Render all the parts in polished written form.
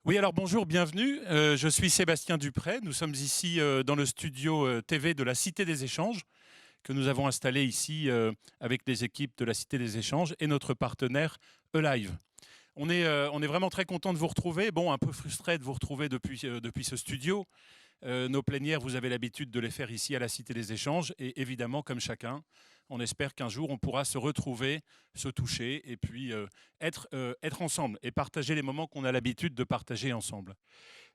Oui, alors bonjour, bienvenue. Je suis Sébastien Dupré. Nous sommes ici dans le studio TV de la Cité des Échanges que nous avons installé ici avec les équipes de la Cité des Échanges et notre partenaire eLive. On est vraiment très content de vous retrouver. Bon, un peu frustré de vous retrouver depuis ce studio. Nos plénières, vous avez l'habitude de les faire ici à la Cité des Échanges. Et évidemment, comme chacun, on espère qu'un jour, on pourra se retrouver, se toucher et puis être ensemble et partager les moments qu'on a l'habitude de partager ensemble.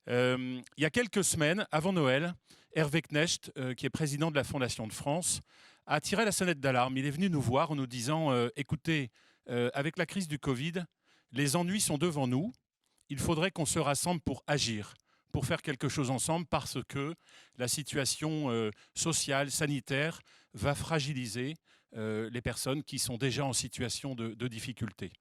Il y a quelques semaines, avant Noël, Hervé Knecht, qui est président de la Fondation de France, a tiré la sonnette d'alarme. Il est venu nous voir en nous disant écoutez, avec la crise du Covid, les ennuis sont devant nous. Il faudrait qu'on se rassemble pour agir, pour faire quelque chose ensemble, parce que la situation sociale, sanitaire, va fragiliser les personnes qui sont déjà en situation de difficulté.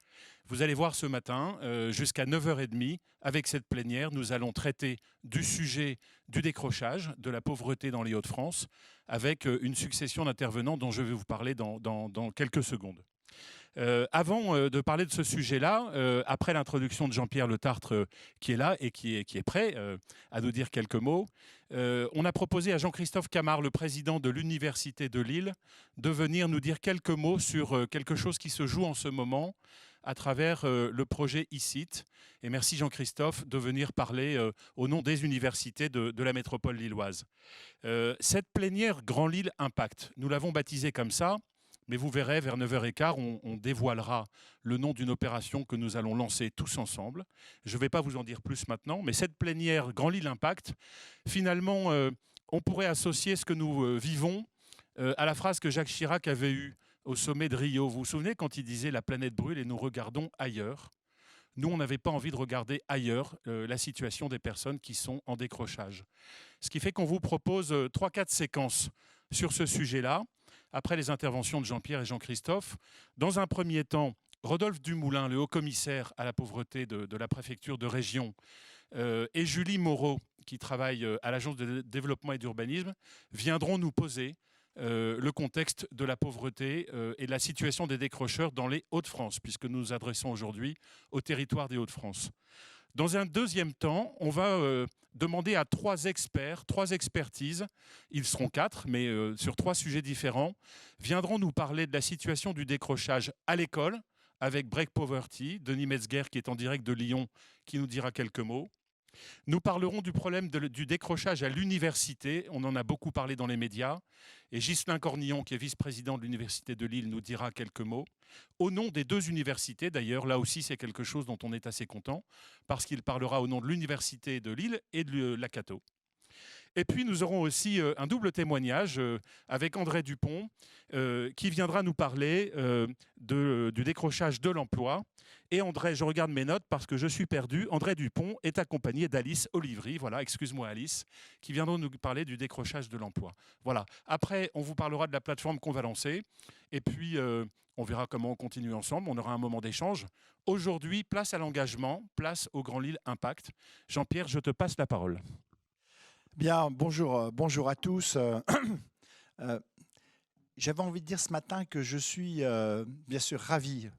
Vous allez voir ce matin, jusqu'à 9h30, avec cette plénière, nous allons traiter du sujet du décrochage, de la pauvreté dans les Hauts-de-France, avec une succession d'intervenants dont je vais vous parler dans quelques secondes. Avant de parler de ce sujet-là, après l'introduction de Jean-Pierre Le Tartre qui est là et qui est prêt à nous dire quelques mots, on a proposé à Jean-Christophe Camard, le président de l'Université de Lille, de venir nous dire quelques mots sur quelque chose qui se joue en ce moment à travers le projet ICIT. Et merci Jean-Christophe de venir parler au nom des universités de la métropole lilloise. Cette plénière Grand Lille Impact, nous l'avons baptisée comme ça. Mais vous verrez, vers 9h15, on dévoilera le nom d'une opération que nous allons lancer tous ensemble. Je ne vais pas vous en dire plus maintenant, mais cette plénière Grand Lille Impact, finalement, on pourrait associer ce que nous vivons à la phrase que Jacques Chirac avait eue au sommet de Rio. Vous vous souvenez quand il disait « La planète brûle et nous regardons ailleurs ». Nous, on n'avait pas envie de regarder ailleurs la situation des personnes qui sont en décrochage. Ce qui fait qu'on vous propose 3-4 séquences sur ce sujet-là, après les interventions de Jean-Pierre et Jean-Christophe. Dans un premier temps, Rodolphe Dumoulin, le haut-commissaire à la pauvreté de la préfecture de région, et Julie Moreau, qui travaille à l'Agence de développement et d'urbanisme, viendront nous poser le contexte de la pauvreté et de la situation des décrocheurs dans les Hauts-de-France, puisque nous nous adressons aujourd'hui au territoire des Hauts-de-France. Dans un deuxième temps, on va demander à 3 experts, 3 expertises, ils seront 4, mais sur 3 sujets différents, viendront nous parler de la situation du décrochage à l'école, avec Break Poverty, Denis Metzger qui est en direct de Lyon, qui nous dira quelques mots. Nous parlerons du problème du décrochage à l'université, on en a beaucoup parlé dans les médias, et Ghislain Cornillon, qui est vice-président de l'Université de Lille, nous dira quelques mots. Au nom des 2 universités, d'ailleurs, là aussi c'est quelque chose dont on est assez content, parce qu'il parlera au nom de l'Université de Lille et de la Cato. Et puis nous aurons aussi un double témoignage avec André Dupont, qui viendra nous parler du décrochage de l'emploi. Et André, je regarde mes notes parce que je suis perdu, André Dupont est accompagné d'Alice Olivry, voilà, excuse-moi Alice, qui viendront nous parler du décrochage de l'emploi. Voilà. Après, on vous parlera de la plateforme qu'on va lancer. Et puis, on verra comment on continue ensemble. On aura un moment d'échange. Aujourd'hui, place à l'engagement, place au Grand Lille Impact. Jean-Pierre, je te passe la parole. Bien, bonjour à tous. J'avais envie de dire ce matin que je suis bien sûr ravi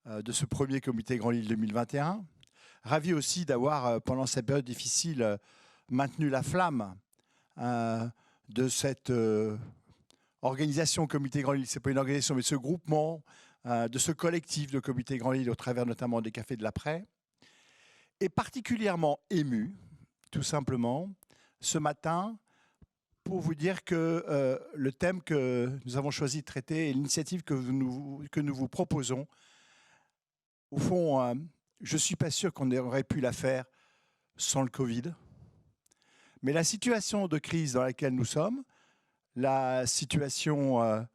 de ce premier comité Grand Lille 2021. Ravi aussi d'avoir, pendant cette période difficile, maintenu la flamme de cette organisation Comité Grand Lille. Ce n'est pas une organisation, mais ce groupement, de ce collectif de Comité Grand Lille au travers notamment des Cafés de l'Après. Et particulièrement ému, tout simplement, ce matin, pour vous dire que le thème que nous avons choisi de traiter et l'initiative que nous vous proposons, au fond, je ne suis pas sûr qu'on aurait pu la faire sans le Covid. Mais la situation de crise dans laquelle nous sommes, la situation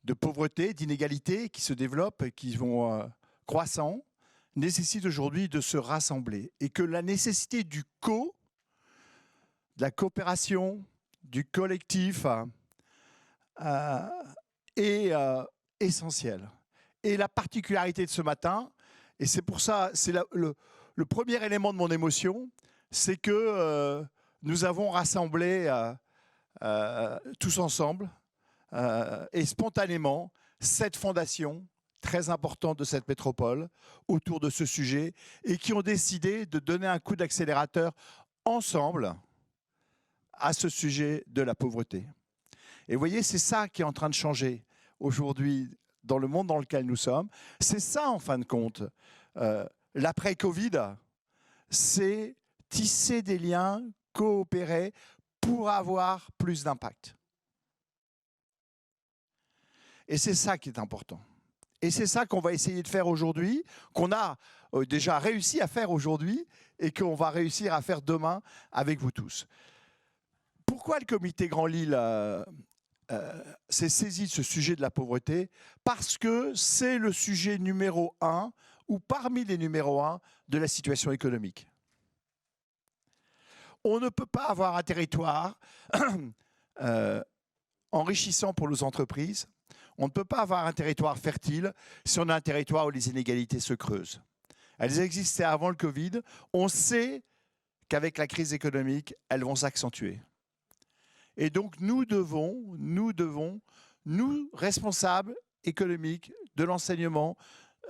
de pauvreté, d'inégalité qui se développent et qui vont croissant, nécessite aujourd'hui de se rassembler. Et que la nécessité de la coopération, du collectif est essentielle. Et la particularité de ce matin, et c'est pour ça, c'est le premier élément de mon émotion, c'est que nous avons rassemblé tous ensemble et spontanément cette fondation très importantes de cette métropole autour de ce sujet et qui ont décidé de donner un coup d'accélérateur ensemble à ce sujet de la pauvreté. Et vous voyez, c'est ça qui est en train de changer aujourd'hui dans le monde dans lequel nous sommes. C'est ça, en fin de compte. L'après-Covid, c'est tisser des liens, coopérer pour avoir plus d'impact. Et c'est ça qui est important. Et c'est ça qu'on va essayer de faire aujourd'hui, qu'on a déjà réussi à faire aujourd'hui et qu'on va réussir à faire demain avec vous tous. Pourquoi le comité Grand Lille s'est saisi de ce sujet de la pauvreté? Parce que c'est le sujet numéro 1 ou parmi les numéros 1 de la situation économique. On ne peut pas avoir un territoire enrichissant pour nos entreprises. On ne peut pas avoir un territoire fertile si on a un territoire où les inégalités se creusent. Elles existaient avant le Covid. On sait qu'avec la crise économique, elles vont s'accentuer. Et donc, nous devons, nous, responsables économiques de l'enseignement,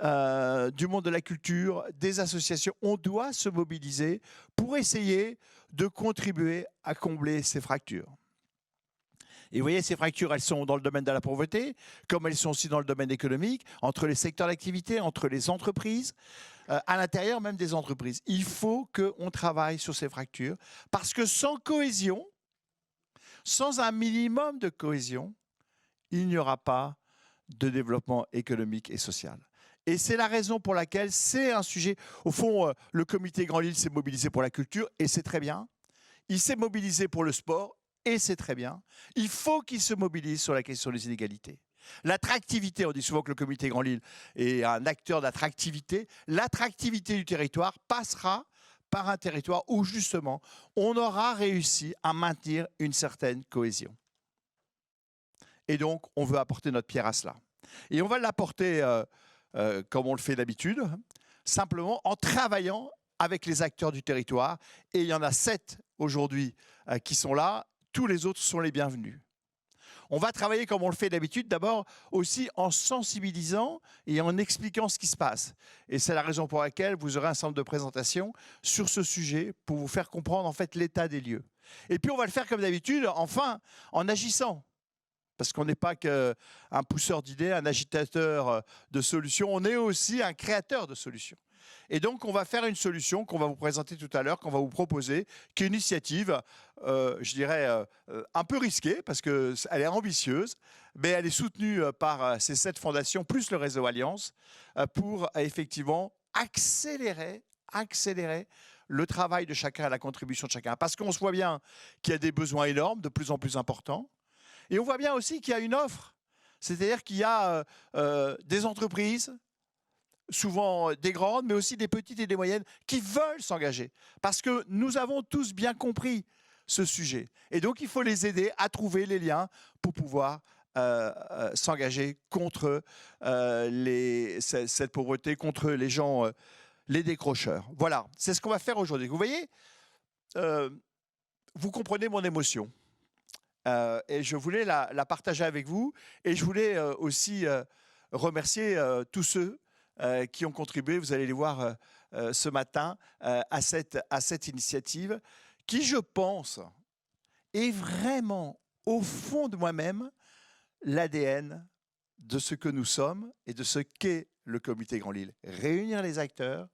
du monde de la culture, des associations, on doit se mobiliser pour essayer de contribuer à combler ces fractures. Et vous voyez, ces fractures, elles sont dans le domaine de la pauvreté, comme elles sont aussi dans le domaine économique, entre les secteurs d'activité, entre les entreprises, à l'intérieur même des entreprises. Il faut qu'on travaille sur ces fractures, parce que sans cohésion, sans un minimum de cohésion, il n'y aura pas de développement économique et social. Et c'est la raison pour laquelle c'est un sujet. Au fond, le comité Grand Lille s'est mobilisé pour la culture, et c'est très bien. Il s'est mobilisé pour le sport, et c'est très bien. Il faut qu'il se mobilise sur la question des inégalités. L'attractivité, on dit souvent que le comité Grand Lille est un acteur d'attractivité. L'attractivité du territoire passera par un territoire où justement on aura réussi à maintenir une certaine cohésion. Et donc on veut apporter notre pierre à cela. Et on va l'apporter comme on le fait d'habitude, simplement en travaillant avec les acteurs du territoire. Et il y en a 7 aujourd'hui qui sont là. Tous les autres sont les bienvenus. On va travailler comme on le fait d'habitude, d'abord aussi en sensibilisant et en expliquant ce qui se passe. Et c'est la raison pour laquelle vous aurez un centre de présentation sur ce sujet pour vous faire comprendre en fait l'état des lieux. Et puis on va le faire comme d'habitude, enfin, en agissant. Parce qu'on n'est pas qu'un pousseur d'idées, un agitateur de solutions, on est aussi un créateur de solutions. Et donc, on va faire une solution qu'on va vous présenter tout à l'heure, qu'on va vous proposer, qui est une initiative, je dirais, un peu risquée, parce qu'elle est ambitieuse, mais elle est soutenue par ces 7 fondations, plus le réseau Alliance, pour effectivement accélérer le travail de chacun, la contribution de chacun. Parce qu'on se voit bien qu'il y a des besoins énormes, de plus en plus importants, et on voit bien aussi qu'il y a une offre, c'est-à-dire qu'il y a des entreprises, souvent des grandes, mais aussi des petites et des moyennes, qui veulent s'engager. Parce que nous avons tous bien compris ce sujet. Et donc, il faut les aider à trouver les liens pour pouvoir s'engager contre cette pauvreté, contre les gens, les décrocheurs. Voilà, c'est ce qu'on va faire aujourd'hui. Vous voyez, vous comprenez mon émotion. Et je voulais la partager avec vous. Et je voulais aussi remercier tous ceux qui ont contribué, vous allez les voir ce matin, à cette initiative qui, je pense, est vraiment, au fond de moi-même, l'ADN de ce que nous sommes et de ce qu'est le comité Grand Lille. Réunir les acteurs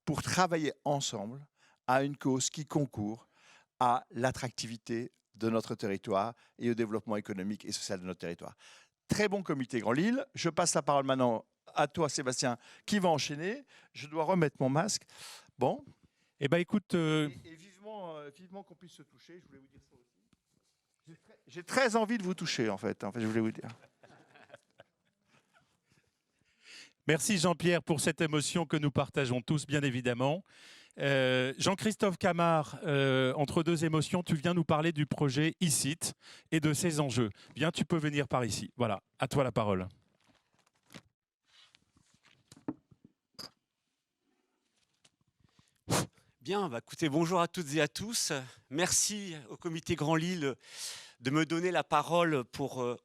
pour travailler ensemble à une cause qui concourt à l'attractivité de notre territoire et au développement économique et social de notre territoire. Très bon comité Grand Lille. Je passe la parole maintenant à toi, Sébastien, qui va enchaîner. Je dois remettre mon masque. Bon. Eh bien, écoute... Et vivement qu'on puisse se toucher, je voulais vous dire ça aussi. J'ai très envie de vous toucher, en fait, je voulais vous dire. Merci Jean-Pierre pour cette émotion que nous partageons tous, bien évidemment. Jean-Christophe Camard, entre deux émotions, tu viens nous parler du projet ICIT et de ses enjeux. Bien, tu peux venir par ici. Voilà, à toi la parole. Bien, écoutez, bonjour à toutes et à tous. Merci au comité Grand Lille de me donner la parole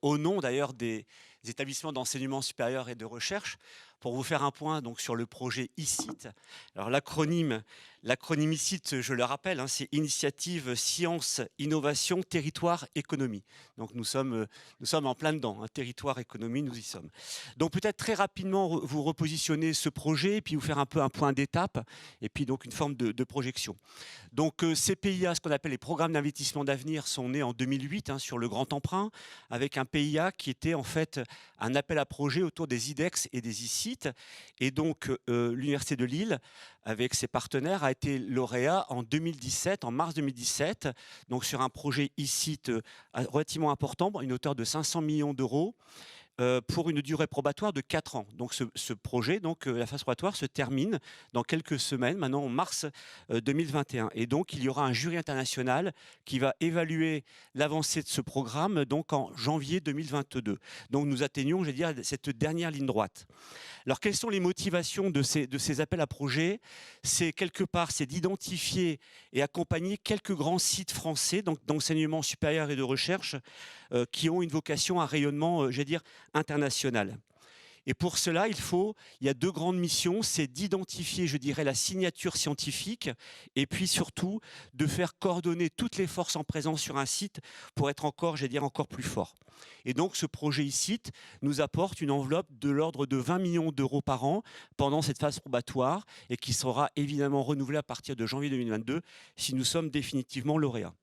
au nom d'ailleurs des établissements d'enseignement supérieur et de recherche, pour vous faire un point donc, sur le projet ICIT. Alors l'acronyme ICIT, je le rappelle, hein, c'est Initiative Science, Innovation, Territoire, Économie. Donc nous sommes en plein dedans, hein, territoire, économie, nous y sommes. Donc peut-être très rapidement vous repositionner ce projet, et puis vous faire un peu un point d'étape, et puis donc une forme de projection. Donc ces PIA, ce qu'on appelle les programmes d'investissement d'avenir, sont nés en 2008 hein, sur le grand emprunt, avec un PIA qui était en fait un appel à projet autour des IDEX et des ICIT. Et donc l'Université de Lille, avec ses partenaires, a été lauréat en 2017, en mars 2017, donc sur un projet ICIT relativement important, une hauteur de 500 millions d'euros, pour une durée probatoire de 4 ans. Donc ce projet, la phase probatoire se termine dans quelques semaines, maintenant en mars 2021. Et donc il y aura un jury international qui va évaluer l'avancée de ce programme donc en janvier 2022. Donc nous atteignons, je vais dire, cette dernière ligne droite. Alors quelles sont les motivations de ces appels à projets? C'est quelque part, c'est d'identifier et accompagner quelques grands sites français d'enseignement supérieur et de recherche qui ont une vocation à rayonnement, je vais dire, international. Et pour cela, il y a 2 grandes missions, c'est d'identifier, je dirais, la signature scientifique et puis surtout de faire coordonner toutes les forces en présence sur un site pour être encore, je vais dire, encore plus fort. Et donc ce projet ICIT nous apporte une enveloppe de l'ordre de 20 millions d'euros par an pendant cette phase probatoire et qui sera évidemment renouvelée à partir de janvier 2022 si nous sommes définitivement lauréats.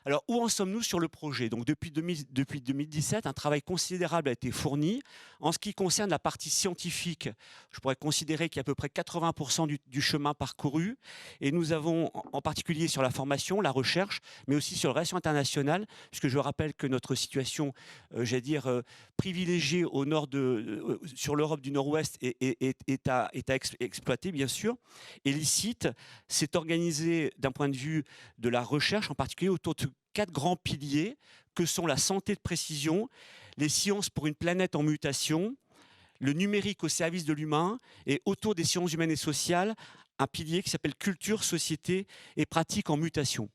Alors, où en sommes-nous sur le projet? Donc, depuis 2017, un travail considérable a été fourni. En ce qui concerne la partie scientifique, je pourrais considérer qu'il y a à peu près 80% du chemin parcouru. Et nous avons, en particulier sur la formation, la recherche, mais aussi sur le relation internationale, puisque je rappelle que notre situation, j'allais dire, privilégiée au nord sur l'Europe du Nord-Ouest est à exploiter, bien sûr. Et l'ICIT s'est organisé d'un point de vue de la recherche, en particulier autour de 4 grands piliers que sont la santé de précision, les sciences pour une planète en mutation, le numérique au service de l'humain et autour des sciences humaines et sociales, un pilier qui s'appelle culture, société et pratique en mutation.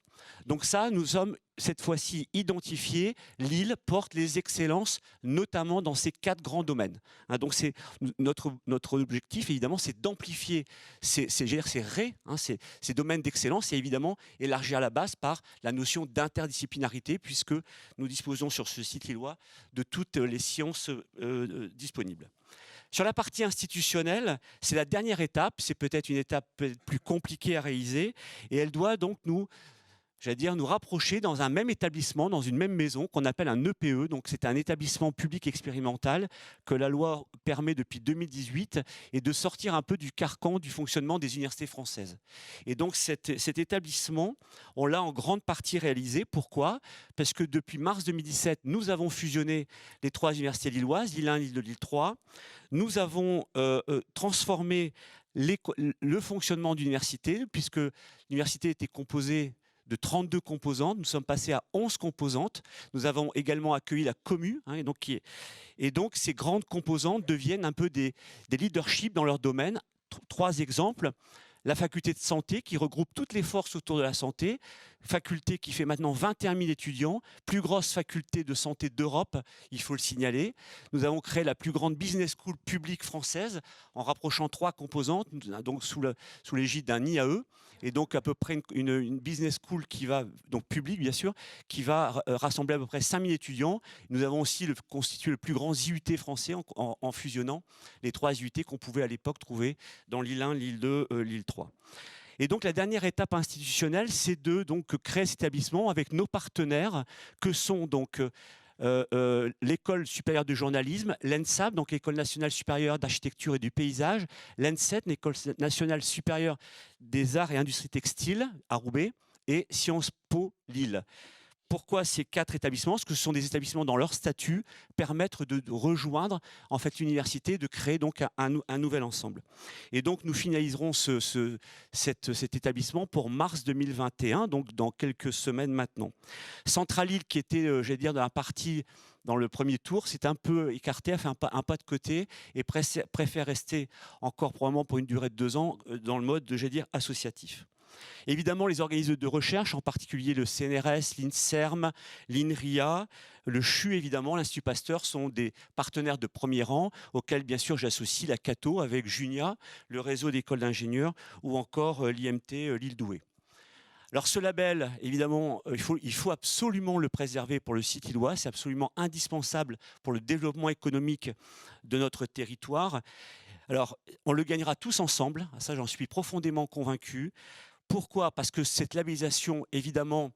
Donc ça, nous sommes cette fois-ci identifiés. Lille porte les excellences, notamment dans ces 4 grands domaines. Donc c'est notre objectif, évidemment, c'est d'amplifier ces domaines d'excellence et évidemment élargir la base par la notion d'interdisciplinarité, puisque nous disposons sur ce site lillois de toutes les sciences disponibles. Sur la partie institutionnelle, c'est la dernière étape, c'est peut-être une étape plus compliquée à réaliser, et elle doit donc nous rapprocher dans un même établissement, dans une même maison qu'on appelle un EPE. Donc c'est un établissement public expérimental que la loi permet depuis 2018 et de sortir un peu du carcan du fonctionnement des universités françaises. Et donc cet établissement, on l'a en grande partie réalisé. Pourquoi? Parce que depuis mars 2017, nous avons fusionné les 3 universités lilloises, Lille 1, Lille 2, Lille 3. Nous avons transformé le fonctionnement d'université, puisque l'université était composée de 32 composantes. Nous sommes passés à 11 composantes. Nous avons également accueilli la commu. Et donc, ces grandes composantes deviennent un peu des leaderships dans leur domaine. 3 exemples. La faculté de santé qui regroupe toutes les forces autour de la santé, faculté qui fait maintenant 21 000 étudiants, plus grosse faculté de santé d'Europe, il faut le signaler. Nous avons créé la plus grande business school publique française en rapprochant 3 composantes, donc sous l'égide d'un IAE, et donc à peu près une business school qui va, donc publique bien sûr, qui va rassembler à peu près 5 000 étudiants. Nous avons aussi constitué le plus grand IUT français en fusionnant les 3 IUT qu'on pouvait à l'époque trouver dans Lille 1, Lille 2, Lille 3. Et donc la dernière étape institutionnelle, c'est de créer cet établissement avec nos partenaires que sont donc l'École supérieure de journalisme, l'ENSAP, donc l'École nationale supérieure d'architecture et du paysage, l'ENSET, l'École nationale supérieure des arts et industries textiles à Roubaix, et Sciences Po Lille. Pourquoi ces 4 établissements? Parce que ce sont des établissements dans leur statut permettent de rejoindre en fait l'université, de créer donc un nouvel ensemble. Et donc nous finaliserons cet établissement pour mars 2021, donc dans quelques semaines maintenant. Centrale Lille, qui était, j'allais dire, dans la partie dans le premier tour, s'est un peu écarté, a fait un pas de côté et préfère rester encore probablement pour une durée de 2 ans dans le mode, j'allais dire, associatif. Évidemment, les organismes de recherche, en particulier le CNRS, l'INSERM, l'INRIA, le CHU, évidemment, l'Institut Pasteur, sont des partenaires de premier rang auxquels, bien sûr, j'associe la Cato avec Junia, le réseau d'écoles d'ingénieurs, ou encore l'IMT Lille Douai. Alors ce label, évidemment, il faut absolument le préserver pour le site lillois. C'est absolument indispensable pour le développement économique de notre territoire. Alors, on le gagnera tous ensemble, ça j'en suis profondément convaincu. Pourquoi? Parce que cette labellisation, évidemment,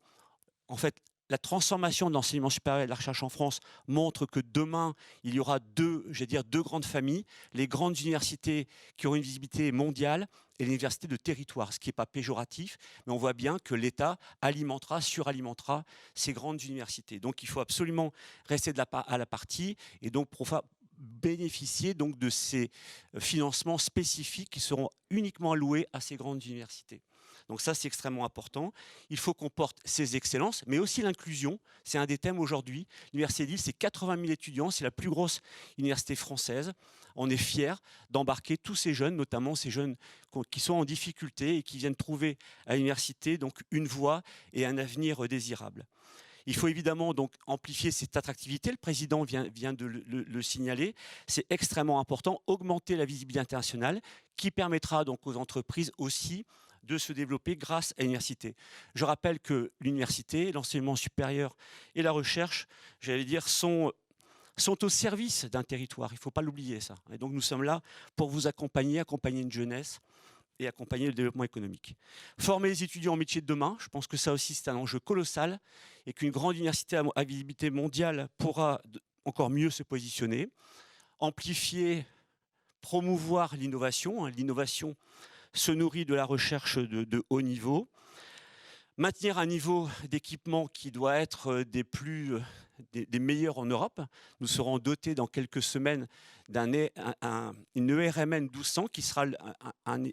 en fait, la transformation de l'enseignement supérieur et de la recherche en France montre que demain, il y aura deux grandes familles, les grandes universités qui auront une visibilité mondiale et les universités de territoire, ce qui n'est pas péjoratif, mais on voit bien que l'État alimentera, suralimentera ces grandes universités. Donc il faut absolument rester à la partie et donc bénéficier donc de ces financements spécifiques qui seront uniquement alloués à ces grandes universités. Donc ça, c'est extrêmement important. Il faut qu'on porte ces excellences, mais aussi l'inclusion. C'est un des thèmes aujourd'hui. L'Université de Lille, c'est 80 000 étudiants. C'est la plus grosse université française. On est fiers d'embarquer tous ces jeunes, notamment ces jeunes qui sont en difficulté et qui viennent trouver à l'université donc une voie et un avenir désirable. Il faut évidemment donc amplifier cette attractivité. Le président vient de le signaler. C'est extrêmement important. Augmenter la visibilité internationale qui permettra donc aux entreprises aussi de se développer grâce à l'université. Je rappelle que l'université, l'enseignement supérieur et la recherche, j'allais dire, sont au service d'un territoire. Il ne faut pas l'oublier, ça. Et donc nous sommes là pour vous accompagner une jeunesse et accompagner le développement économique. Former les étudiants au métier de demain, je pense que ça aussi c'est un enjeu colossal et qu'une grande université à visibilité mondiale pourra encore mieux se positionner. Amplifier, promouvoir l'innovation. L'innovation se nourrit de la recherche de haut niveau. Maintenir un niveau d'équipement qui doit être des meilleurs en Europe. Nous serons dotés dans quelques semaines une ERMN 1200 qui sera un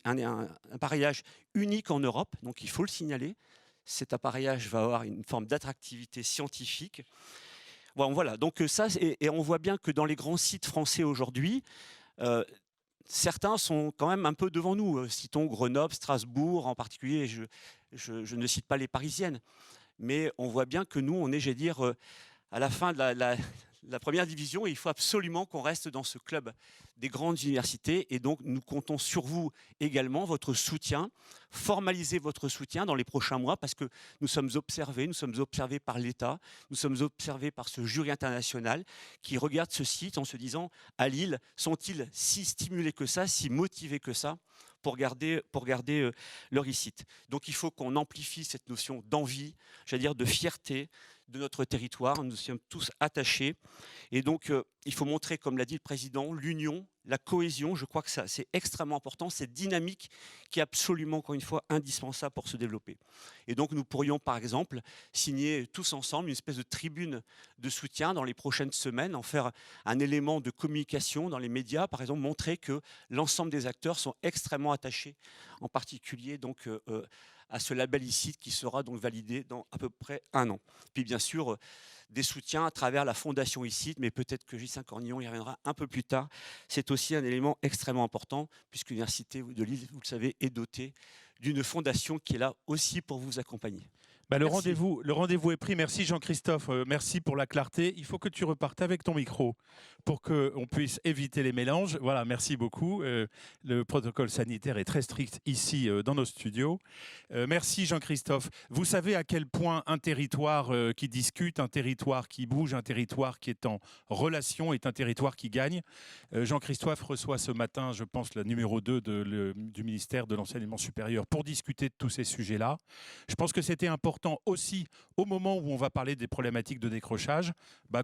appareillage unique en Europe, donc il faut le signaler. Cet appareillage va avoir une forme d'attractivité scientifique. Bon, voilà, donc ça, et on voit bien que dans les grands sites français aujourd'hui, certains sont quand même un peu devant nous. Citons Grenoble, Strasbourg en particulier, je ne cite pas les parisiennes, mais on voit bien que nous, on est, j'allais dire, à la fin de la première division, et il faut absolument qu'on reste dans ce club des grandes universités. Et donc, nous comptons sur vous également, votre soutien, formaliser votre soutien dans les prochains mois, parce que nous sommes observés par l'État, nous sommes observés par ce jury international qui regarde ce site en se disant, à Lille, sont-ils si stimulés que ça, si motivés que ça pour garder leur ICIT. Donc il faut qu'on amplifie cette notion d'envie, j'allais dire de fierté de notre territoire. Nous sommes tous attachés. Et donc il faut montrer, comme l'a dit le président, l'union, la cohésion. Je crois que ça, c'est extrêmement important, cette dynamique qui est absolument, encore une fois, indispensable pour se développer. Et donc nous pourrions, par exemple, signer tous ensemble une espèce de tribune de soutien dans les prochaines semaines, en faire un élément de communication dans les médias, par exemple, montrer que l'ensemble des acteurs sont extrêmement attachés, en particulier donc à ce label ICIT qui sera donc validé dans à peu près 1 an. Puis bien sûr, des soutiens à travers la fondation ICIT, mais peut-être que Gilles Saint-Cornillon y reviendra un peu plus tard. C'est aussi un élément extrêmement important, puisque l'Université de Lille, vous le savez, est dotée d'une fondation qui est là aussi pour vous accompagner. Le rendez-vous est pris. Merci Jean-Christophe, merci pour la clarté. Il faut que tu repartes avec ton micro pour qu'on puisse éviter les mélanges. Voilà, merci beaucoup. Le protocole sanitaire est très strict ici dans nos studios. Merci Jean-Christophe. Vous savez à quel point un territoire qui discute, un territoire qui bouge, un territoire qui est en relation est un territoire qui gagne. Jean-Christophe reçoit ce matin, je pense, la numéro 2 du ministère de l'Enseignement supérieur pour discuter de tous ces sujets-là. Je pense que c'était important aussi, au moment où on va parler des problématiques de décrochage,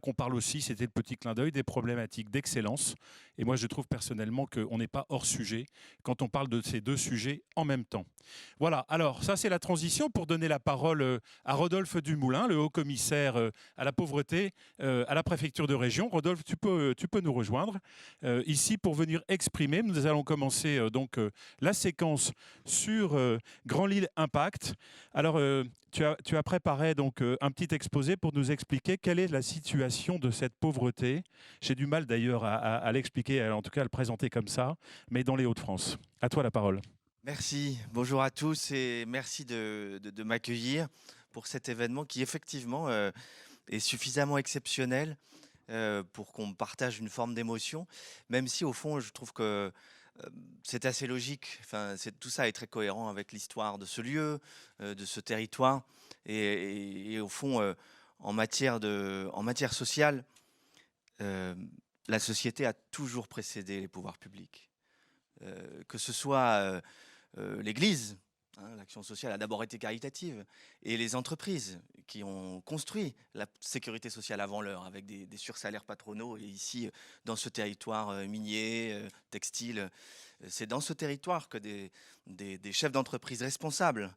qu'on parle aussi, c'était le petit clin d'œil, des problématiques d'excellence. Et moi, je trouve personnellement qu'on n'est pas hors sujet quand on parle de ces deux sujets en même temps. Voilà, alors ça c'est la transition pour donner la parole à Rodolphe Dumoulin, le haut-commissaire à la pauvreté à la préfecture de région. Rodolphe, tu peux nous rejoindre ici pour venir exprimer. Nous allons commencer donc la séquence sur Grand Lille Impact. Alors, tu as préparé donc un petit exposé pour nous expliquer quelle est la situation de cette pauvreté. J'ai du mal d'ailleurs à l'expliquer, en tout cas à le présenter comme ça, mais dans les Hauts-de-France. À toi la parole. Merci, bonjour à tous et merci de m'accueillir pour cet événement qui effectivement est suffisamment exceptionnel pour qu'on partage une forme d'émotion, même si au fond je trouve que c'est assez logique, enfin, tout ça est très cohérent avec l'histoire de ce lieu, de ce territoire et au fond en matière sociale, euh, la société a toujours précédé les pouvoirs publics. Que ce soit l'Église, hein, l'action sociale a d'abord été caritative, et les entreprises qui ont construit la sécurité sociale avant l'heure, avec des sursalaires patronaux, et ici, dans ce territoire minier, textile, c'est dans ce territoire que des chefs d'entreprise responsables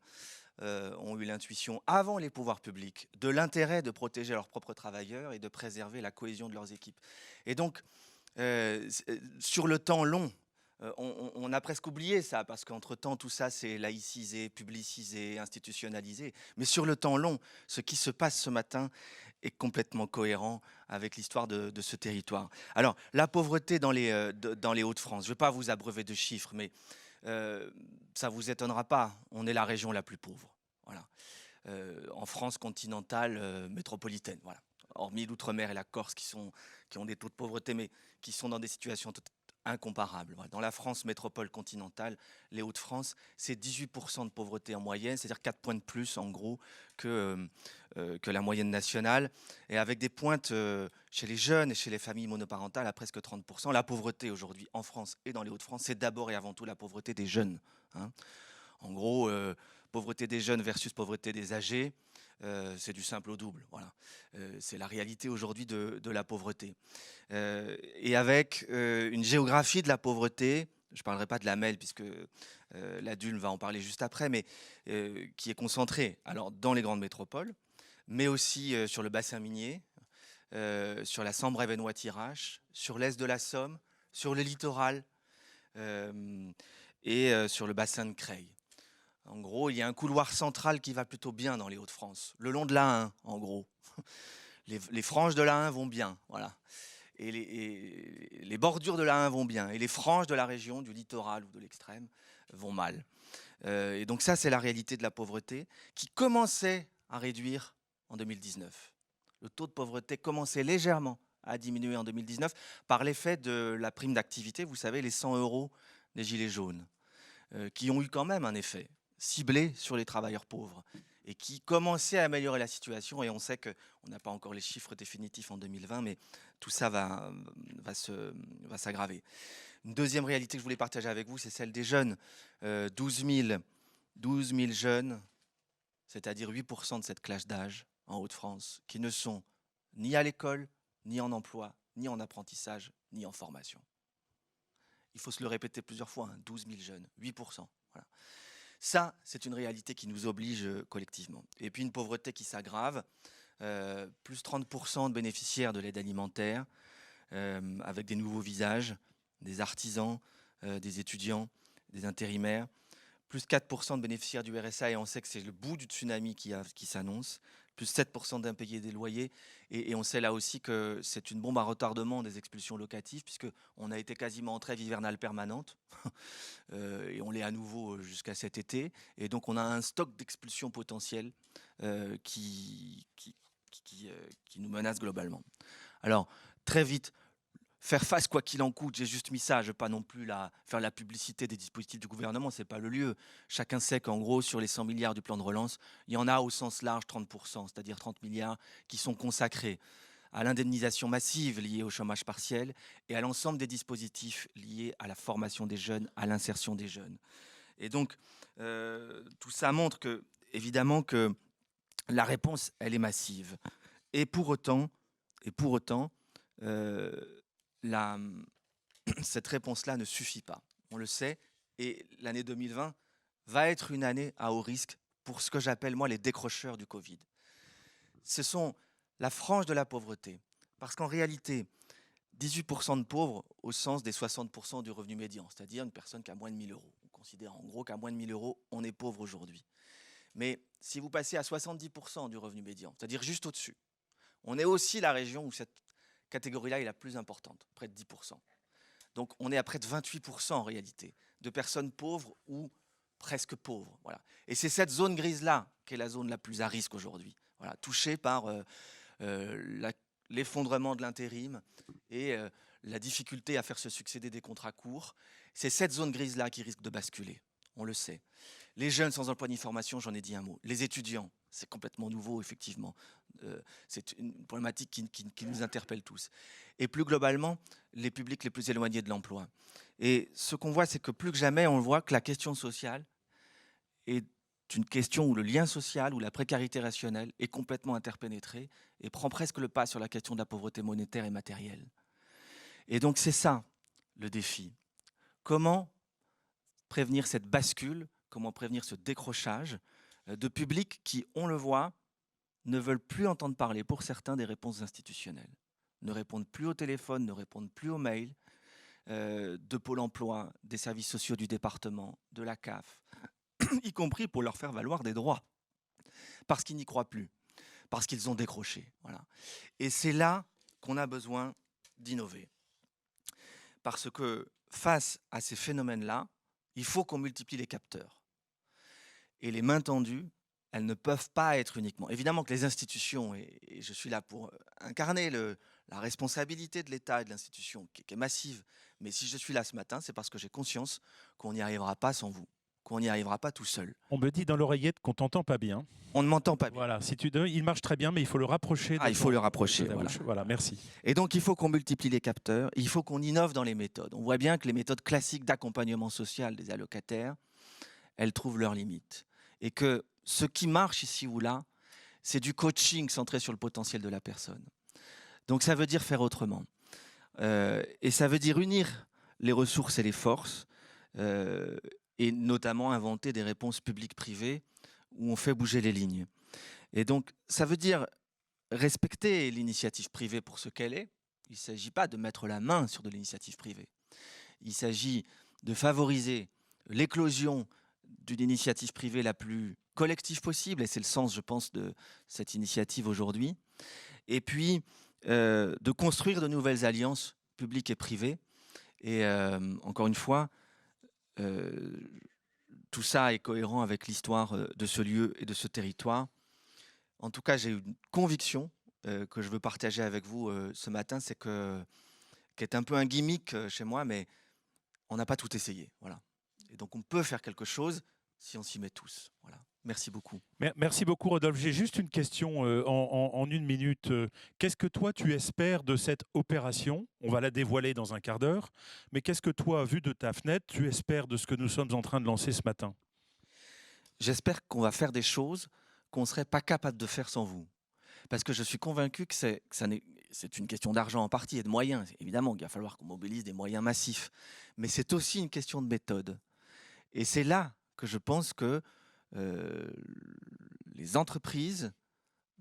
ont eu l'intuition, avant les pouvoirs publics, de l'intérêt de protéger leurs propres travailleurs et de préserver la cohésion de leurs équipes. Et donc, sur le temps long, on a presque oublié ça, parce qu'entre-temps, tout ça, c'est laïcisé, publicisé, institutionnalisé. Mais sur le temps long, ce qui se passe ce matin est complètement cohérent avec l'histoire de ce territoire. Alors, la pauvreté dans les Hauts-de-France, je ne vais pas vous abreuver de chiffres, mais ça ne vous étonnera pas, on est la région la plus pauvre. Voilà. En France continentale métropolitaine. Voilà. Hormis l'outre-mer et la Corse qui ont des taux de pauvreté, mais qui sont dans des situations incomparables. Voilà. Dans la France métropole continentale, les Hauts-de-France, c'est 18% de pauvreté en moyenne, c'est-à-dire 4 points de plus en gros que la moyenne nationale, et avec des pointes chez les jeunes et chez les familles monoparentales à presque 30%. La pauvreté aujourd'hui en France et dans les Hauts-de-France, c'est d'abord et avant tout la pauvreté des jeunes. Hein. En gros, pauvreté des jeunes versus pauvreté des âgés, c'est du simple au double. Voilà. C'est la réalité aujourd'hui de la pauvreté. Et avec une géographie de la pauvreté, je ne parlerai pas de la MEL puisque la DULM va en parler juste après, mais qui est concentrée alors, dans les grandes métropoles, mais aussi sur le bassin minier, sur la Sambre-et-Venoix-Thiérache, sur l'est de la Somme, sur le littoral et sur le bassin de Creil. En gros, il y a un couloir central qui va plutôt bien dans les Hauts-de-France, le long de l'A1, en gros. Les franges de l'A1 vont bien, voilà. Et les bordures de l'A1 vont bien, et les franges de la région, du littoral ou de l'extrême, vont mal. Et donc ça, c'est la réalité de la pauvreté qui commençait à réduire en 2019. Le taux de pauvreté commençait légèrement à diminuer en 2019 par l'effet de la prime d'activité, vous savez, les 100 € des Gilets jaunes, qui ont eu quand même un effet ciblé sur les travailleurs pauvres et qui commençait à améliorer la situation. Et on sait qu'on n'a pas encore les chiffres définitifs en 2020, mais tout ça va s'aggraver. Une deuxième réalité que je voulais partager avec vous, c'est celle des jeunes. 12 000 jeunes, c'est-à-dire 8% de cette classe d'âge en Hauts-de-France, qui ne sont ni à l'école, ni en emploi, ni en apprentissage, ni en formation. Il faut se le répéter plusieurs fois, hein, 12 000 jeunes, 8%. Voilà. Ça, c'est une réalité qui nous oblige collectivement. Et puis une pauvreté qui s'aggrave, plus 30% de bénéficiaires de l'aide alimentaire, avec des nouveaux visages, des artisans, des étudiants, des intérimaires, plus 4% de bénéficiaires du RSA, et on sait que c'est le bout du tsunami qui s'annonce, plus 7% d'impayés des loyers, et on sait là aussi que c'est une bombe à retardement des expulsions locatives, puisqu'on a été quasiment en trêve hivernale permanente, et on l'est à nouveau jusqu'à cet été, et donc on a un stock d'expulsions potentielles qui nous menace globalement. Alors, très vite, faire face quoi qu'il en coûte, j'ai juste mis ça, je ne veux pas non plus faire la publicité des dispositifs du gouvernement, ce n'est pas le lieu. Chacun sait qu'en gros, sur les 100 milliards du plan de relance, il y en a au sens large 30%, c'est-à-dire 30 milliards qui sont consacrés à l'indemnisation massive liée au chômage partiel et à l'ensemble des dispositifs liés à la formation des jeunes, à l'insertion des jeunes. Et donc, tout ça montre que, évidemment, que la réponse, elle est massive. Et pour autant, cette réponse-là ne suffit pas. On le sait, et l'année 2020 va être une année à haut risque pour ce que j'appelle, moi, les décrocheurs du Covid. Ce sont la frange de la pauvreté. Parce qu'en réalité, 18% de pauvres au sens des 60% du revenu médian, c'est-à-dire une personne qui a moins de 1 000 €. On considère en gros qu'à moins de 1 000 €, on est pauvre aujourd'hui. Mais si vous passez à 70% du revenu médian, c'est-à-dire juste au-dessus, on est aussi la région où cette catégorie-là est la plus importante, près de 10%. Donc on est à près de 28% en réalité, de personnes pauvres ou presque pauvres. Voilà. Et c'est cette zone grise-là qui est la zone la plus à risque aujourd'hui, voilà, touchée par l'effondrement de l'intérim et la difficulté à faire se succéder des contrats courts. C'est cette zone grise-là qui risque de basculer, on le sait. Les jeunes sans emploi ni formation, j'en ai dit un mot. Les étudiants, c'est complètement nouveau, effectivement. C'est une problématique qui nous interpelle tous. Et plus globalement, les publics les plus éloignés de l'emploi. Et ce qu'on voit, c'est que plus que jamais, on voit que la question sociale est une question où le lien social, où la précarité rationnelle est complètement interpénétrée et prend presque le pas sur la question de la pauvreté monétaire et matérielle. Et donc c'est ça le défi. Comment prévenir cette bascule, comment prévenir ce décrochage de publics qui, on le voit, ne veulent plus entendre parler, pour certains, des réponses institutionnelles. Ne répondent plus au téléphone, ne répondent plus aux mails de Pôle emploi, des services sociaux du département, de la CAF, y compris pour leur faire valoir des droits, parce qu'ils n'y croient plus, parce qu'ils ont décroché. Voilà. Et c'est là qu'on a besoin d'innover. Parce que face à ces phénomènes-là, il faut qu'on multiplie les capteurs. Et les mains tendues, elles ne peuvent pas être uniquement... Évidemment que les institutions, et je suis là pour incarner la responsabilité de l'État et de l'institution, qui est massive, mais si je suis là ce matin, c'est parce que j'ai conscience qu'on n'y arrivera pas sans vous, qu'on n'y arrivera pas tout seul. On me dit dans l'oreillette qu'on t'entend pas bien. On ne m'entend pas bien. Voilà, il marche très bien, mais il faut le rapprocher. Il faut le rapprocher, de la voilà. bouche. Voilà, merci. Et donc, il faut qu'on multiplie les capteurs, il faut qu'on innove dans les méthodes. On voit bien que les méthodes classiques d'accompagnement social des allocataires, elles trouvent leurs limites. Et que ce qui marche ici ou là, c'est du coaching centré sur le potentiel de la personne. Donc, ça veut dire faire autrement. Et ça veut dire unir les ressources et les forces, et notamment inventer des réponses publiques-privées où on fait bouger les lignes. Et donc, ça veut dire respecter l'initiative privée pour ce qu'elle est. Il ne s'agit pas de mettre la main sur de l'initiative privée. Il s'agit de favoriser l'éclosion d'une initiative privée la plus collective possible, et c'est le sens, je pense, de cette initiative aujourd'hui. Et puis, de construire de nouvelles alliances publiques et privées. Et encore une fois, tout ça est cohérent avec l'histoire de ce lieu et de ce territoire. En tout cas, j'ai une conviction que je veux partager avec vous ce matin, c'est qui est un peu un gimmick chez moi, mais on n'a pas tout essayé. Voilà. Et donc, on peut faire quelque chose si on s'y met tous. Voilà. Merci beaucoup. Merci beaucoup, Rodolphe. J'ai juste une question en une minute. Qu'est-ce que toi, tu espères de cette opération? On va la dévoiler dans un quart d'heure. Mais qu'est-ce que toi, vu de ta fenêtre, tu espères de ce que nous sommes en train de lancer ce matin? J'espère qu'on va faire des choses qu'on ne serait pas capable de faire sans vous. Parce que je suis convaincu que c'est une question d'argent en partie et de moyens. Évidemment, il va falloir qu'on mobilise des moyens massifs. Mais c'est aussi une question de méthode. Et c'est là que je pense que les entreprises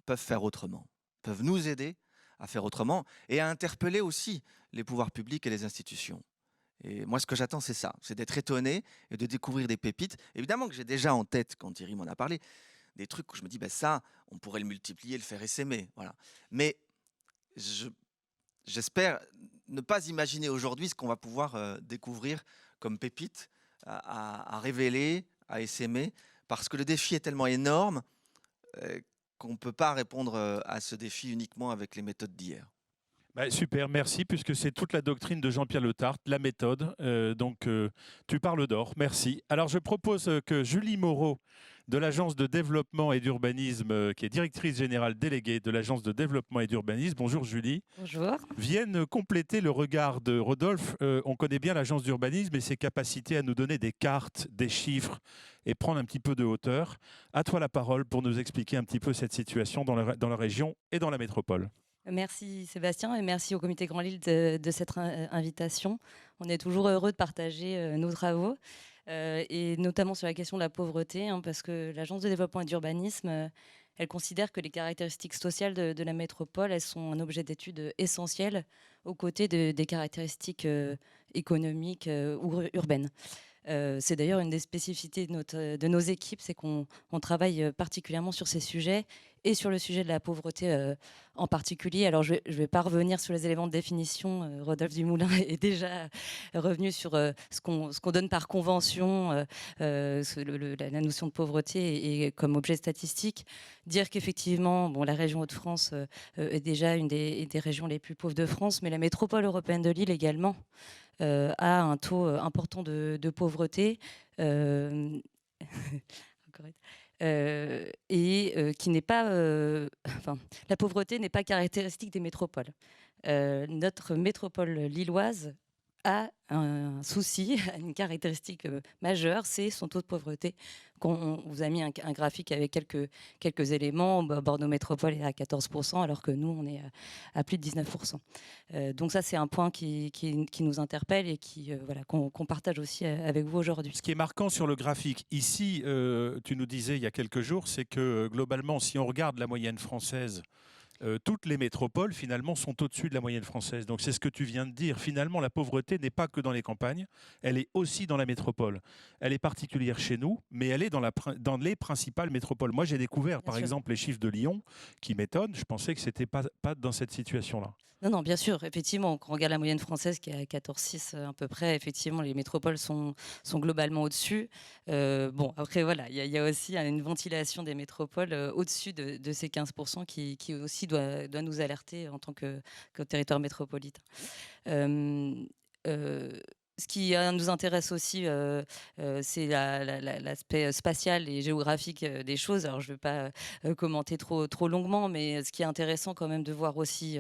peuvent faire autrement, peuvent nous aider à faire autrement et à interpeller aussi les pouvoirs publics et les institutions. Et moi, ce que j'attends, c'est ça, c'est d'être étonné et de découvrir des pépites. Évidemment que j'ai déjà en tête, quand Thierry m'en a parlé, des trucs où je me dis, ça, on pourrait le multiplier, le faire essaimer. Voilà. Mais j'espère ne pas imaginer aujourd'hui ce qu'on va pouvoir découvrir comme pépites à révéler, à essaimer, parce que le défi est tellement énorme qu'on ne peut pas répondre à ce défi uniquement avec les méthodes d'hier. Super, merci, puisque c'est toute la doctrine de Jean-Pierre Le Tartre, la méthode. Donc, tu parles d'or, merci. Alors, je propose que Julie Moreau, de l'Agence de développement et d'urbanisme, qui est directrice générale déléguée de l'Agence de développement et d'urbanisme, bonjour Julie, bonjour, vienne compléter le regard de Rodolphe. On connaît bien l'Agence d'urbanisme et ses capacités à nous donner des cartes, des chiffres et prendre un petit peu de hauteur. À toi la parole pour nous expliquer un petit peu cette situation dans la région et dans la métropole. Merci Sébastien et merci au Comité Grand Lille de cette invitation. On est toujours heureux de partager nos travaux et notamment sur la question de la pauvreté, parce que l'Agence de développement et d'urbanisme, elle considère que les caractéristiques sociales de la métropole, elles sont un objet d'étude essentiel aux côtés des caractéristiques économiques ou urbaines. C'est d'ailleurs une des spécificités de nos équipes, c'est qu'on travaille particulièrement sur ces sujets et sur le sujet de la pauvreté en particulier. Alors je vais pas revenir sur les éléments de définition. Rodolphe Dumoulin est déjà revenu sur ce qu'on donne par convention, la notion de pauvreté et comme objet statistique. Dire qu'effectivement, bon, la région Hauts-de-France est déjà une des régions les plus pauvres de France, mais la métropole européenne de Lille également a un taux important de pauvreté. Qui n'est pas, enfin, la pauvreté n'est pas caractéristique des métropoles. Notre métropole lilloise a un souci, une caractéristique majeure, c'est son taux de pauvreté. On vous a mis un graphique avec quelques éléments. Bordeaux Métropole est à 14%, alors que nous, on est à plus de 19%. Donc ça, c'est un point qui nous interpelle et voilà, qu'on partage aussi avec vous aujourd'hui. Ce qui est marquant sur le graphique, ici, tu nous disais il y a quelques jours, c'est que globalement, si on regarde la moyenne française, toutes les métropoles, finalement, sont au-dessus de la moyenne française. Donc, c'est ce que tu viens de dire. Finalement, la pauvreté n'est pas que dans les campagnes, elle est aussi dans la métropole. Elle est particulière chez nous, mais elle est dans les principales métropoles. Moi, j'ai découvert, par exemple, les chiffres de Lyon, qui m'étonnent. Je pensais que ce n'était pas dans cette situation-là. Non, bien sûr, effectivement, quand on regarde la moyenne française qui est à 14,6 à peu près, effectivement, les métropoles sont globalement au-dessus. Bon, après, voilà, il y a aussi une ventilation des métropoles au-dessus de ces 15% qui aussi doit nous alerter en tant que territoire métropolitain. Ce qui nous intéresse aussi, c'est l'aspect spatial et géographique des choses. Alors, je ne vais pas commenter trop longuement, mais ce qui est intéressant quand même de voir aussi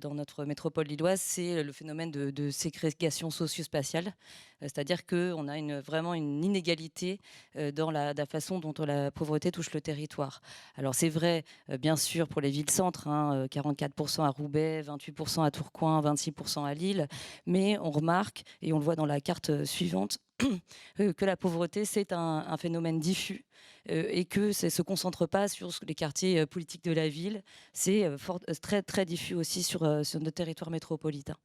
dans notre métropole lilloise, c'est le phénomène de ségrégation socio-spatiale. C'est-à-dire qu'on a vraiment une inégalité dans la façon dont la pauvreté touche le territoire. Alors, c'est vrai, bien sûr, pour les villes-centres, 44% à Roubaix, 28% à Tourcoing, 26% à Lille, mais on remarque, et on le voit dans la carte suivante, que la pauvreté, c'est un phénomène diffus et que ça ne se concentre pas sur les quartiers politiques de la ville. C'est très, très diffus aussi sur notre territoire métropolitain.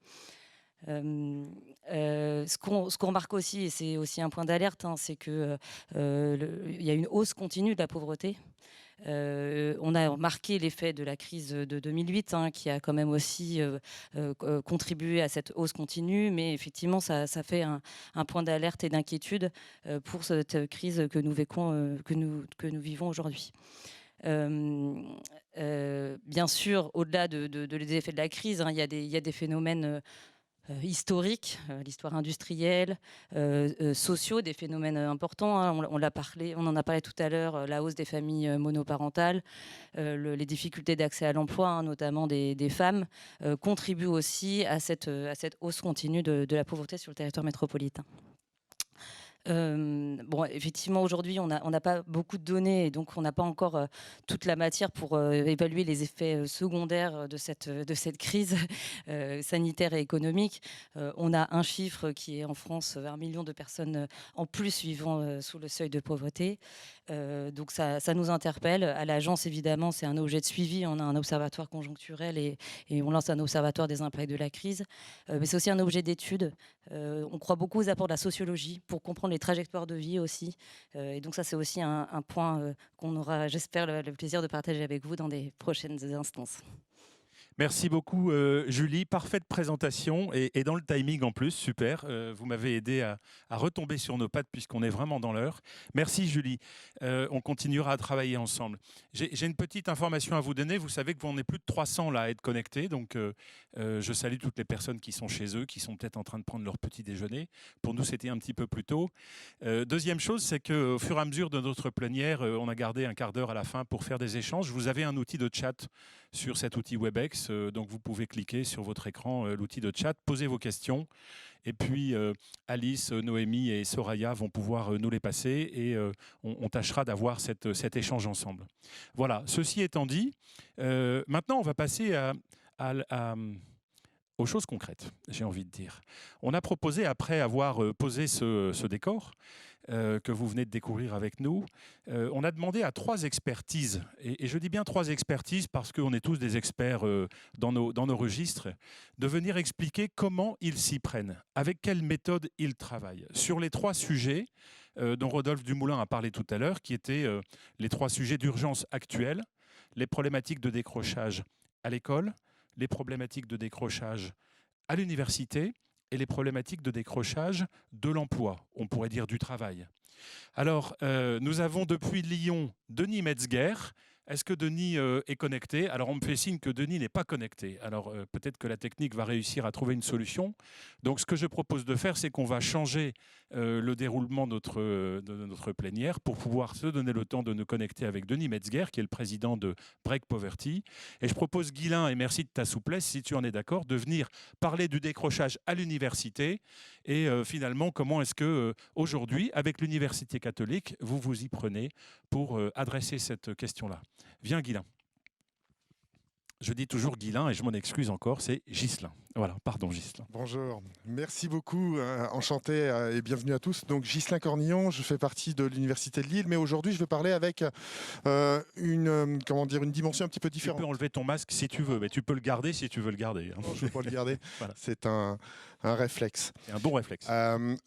Ce qu'on remarque aussi, et c'est aussi un point d'alerte, c'est qu'il y a une hausse continue de la pauvreté. On a remarqué l'effet de la crise de 2008 qui a quand même aussi contribué à cette hausse continue, mais effectivement ça fait un point d'alerte et d'inquiétude pour cette crise que nous vivons aujourd'hui. Bien sûr, au-delà des effets de la crise, il y a des phénomènes historiques, l'histoire industrielle, sociaux, des phénomènes importants. On en a parlé tout à l'heure, la hausse des familles monoparentales, les difficultés d'accès à l'emploi, notamment des femmes, contribuent aussi à cette hausse continue de la pauvreté sur le territoire métropolitain. Bon, effectivement, aujourd'hui, on n'a pas beaucoup de données et donc on n'a pas encore toute la matière pour évaluer les effets secondaires de cette crise sanitaire et économique. On a un chiffre qui est en France, 1 million de personnes en plus vivant sous le seuil de pauvreté. Donc ça nous interpelle. À l'agence, évidemment, c'est un objet de suivi. On a un observatoire conjoncturel et on lance un observatoire des impacts de la crise. Mais c'est aussi un objet d'étude. On croit beaucoup aux apports de la sociologie pour comprendre les trajectoires de vie aussi. Et donc ça, c'est aussi un point qu'on aura, j'espère, le plaisir de partager avec vous dans des prochaines instances. Merci beaucoup Julie, parfaite présentation et dans le timing en plus, super. Vous m'avez aidé à retomber sur nos pattes puisqu'on est vraiment dans l'heure. Merci Julie, on continuera à travailler ensemble. J'ai une petite information à vous donner, vous savez qu'on est plus de 300 là à être connectés, donc je salue toutes les personnes qui sont chez eux, qui sont peut-être en train de prendre leur petit déjeuner. Pour nous c'était un petit peu plus tôt. Deuxième chose, c'est qu'au fur et à mesure de notre plénière, on a gardé un quart d'heure à la fin pour faire des échanges. Vous avez un outil de chat sur cet outil Webex, donc vous pouvez cliquer sur votre écran l'outil de chat, poser vos questions et puis Alice, Noémie et Soraya vont pouvoir nous les passer et on tâchera d'avoir cet échange ensemble. Voilà, ceci étant dit, maintenant on va passer aux choses concrètes, j'ai envie de dire. On a proposé, après avoir posé ce décor que vous venez de découvrir avec nous, on a demandé à 3 expertises, et je dis bien 3 expertises parce qu'on est tous des experts dans nos registres, de venir expliquer comment ils s'y prennent, avec quelle méthode ils travaillent, sur les 3 sujets dont Rodolphe Dumoulin a parlé tout à l'heure, qui étaient les 3 sujets d'urgence actuels, les problématiques de décrochage à l'école, les problématiques de décrochage à l'université et les problématiques de décrochage de l'emploi, on pourrait dire du travail. Alors, nous avons depuis Lyon Denis Metzger. Est-ce que Denis est connecté? Alors, on me fait signe que Denis n'est pas connecté. Alors, peut-être que la technique va réussir à trouver une solution. Donc, ce que je propose de faire, c'est qu'on va changer le déroulement de notre plénière pour pouvoir se donner le temps de nous connecter avec Denis Metzger, qui est le président de Break Poverty. Et je propose, Guilain, et merci de ta souplesse, si tu en es d'accord, de venir parler du décrochage à l'université et finalement, comment est-ce que aujourd'hui, avec l'Université catholique, vous vous y prenez pour adresser cette question-là. Viens, Guilain. Je dis toujours Guilain et je m'en excuse encore, c'est Ghislain. Voilà, pardon Ghislain. Bonjour, merci beaucoup, enchanté et bienvenue à tous. Donc Ghislain Cornillon, je fais partie de l'Université de Lille, mais aujourd'hui je vais parler avec une dimension un petit peu différente. Tu peux enlever ton masque si tu veux, mais tu peux le garder si tu veux le garder. Non, je ne veux pas le garder, voilà. C'est un réflexe. C'est un bon réflexe.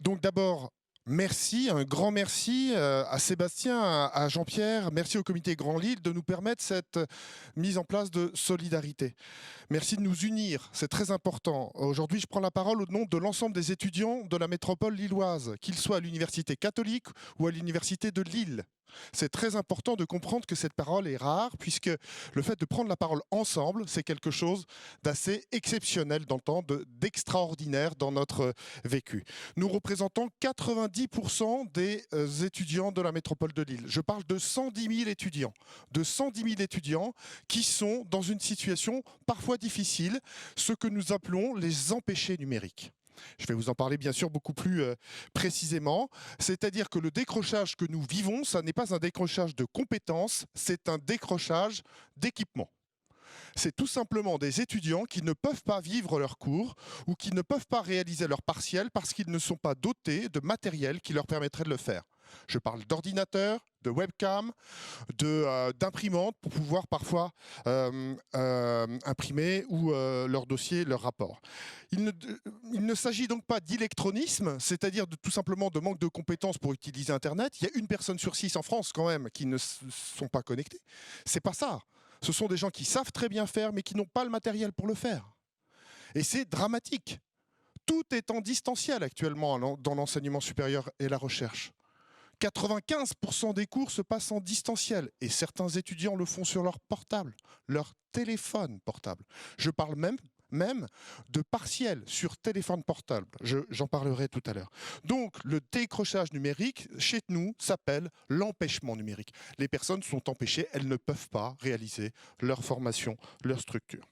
Donc d'abord, merci, un grand merci à Sébastien, à Jean-Pierre, merci au comité Grand Lille de nous permettre cette mise en place de solidarité. Merci de nous unir, c'est très important. Aujourd'hui, je prends la parole au nom de l'ensemble des étudiants de la métropole lilloise, qu'ils soient à l'Université catholique ou à l'Université de Lille. C'est très important de comprendre que cette parole est rare, puisque le fait de prendre la parole ensemble, c'est quelque chose d'assez exceptionnel dans le temps, d'extraordinaire dans notre vécu. Nous représentons 90% des étudiants de la métropole de Lille. Je parle de 110 000 étudiants, qui sont dans une situation parfois difficile, ce que nous appelons les empêchés numériques. Je vais vous en parler bien sûr beaucoup plus précisément. C'est-à-dire que le décrochage que nous vivons, ça n'est pas un décrochage de compétences, c'est un décrochage d'équipement. C'est tout simplement des étudiants qui ne peuvent pas vivre leurs cours ou qui ne peuvent pas réaliser leurs partiels parce qu'ils ne sont pas dotés de matériel qui leur permettrait de le faire. Je parle d'ordinateurs, de webcam, d'imprimantes pour pouvoir parfois imprimer ou leur dossier, leur rapport. Il ne s'agit donc pas d'électronisme, c'est-à-dire tout simplement de manque de compétences pour utiliser Internet. Il y a 1 personne sur 6 en France quand même qui ne sont pas connectés. C'est pas ça. Ce sont des gens qui savent très bien faire mais qui n'ont pas le matériel pour le faire. Et c'est dramatique. Tout est en distanciel actuellement dans l'enseignement supérieur et la recherche. 95% des cours se passent en distanciel et certains étudiants le font sur leur portable, leur téléphone portable. Je parle même de partiels sur téléphone portable. J'en parlerai tout à l'heure. Donc, le décrochage numérique, chez nous, s'appelle l'empêchement numérique. Les personnes sont empêchées, elles ne peuvent pas réaliser leur formation, leur structure.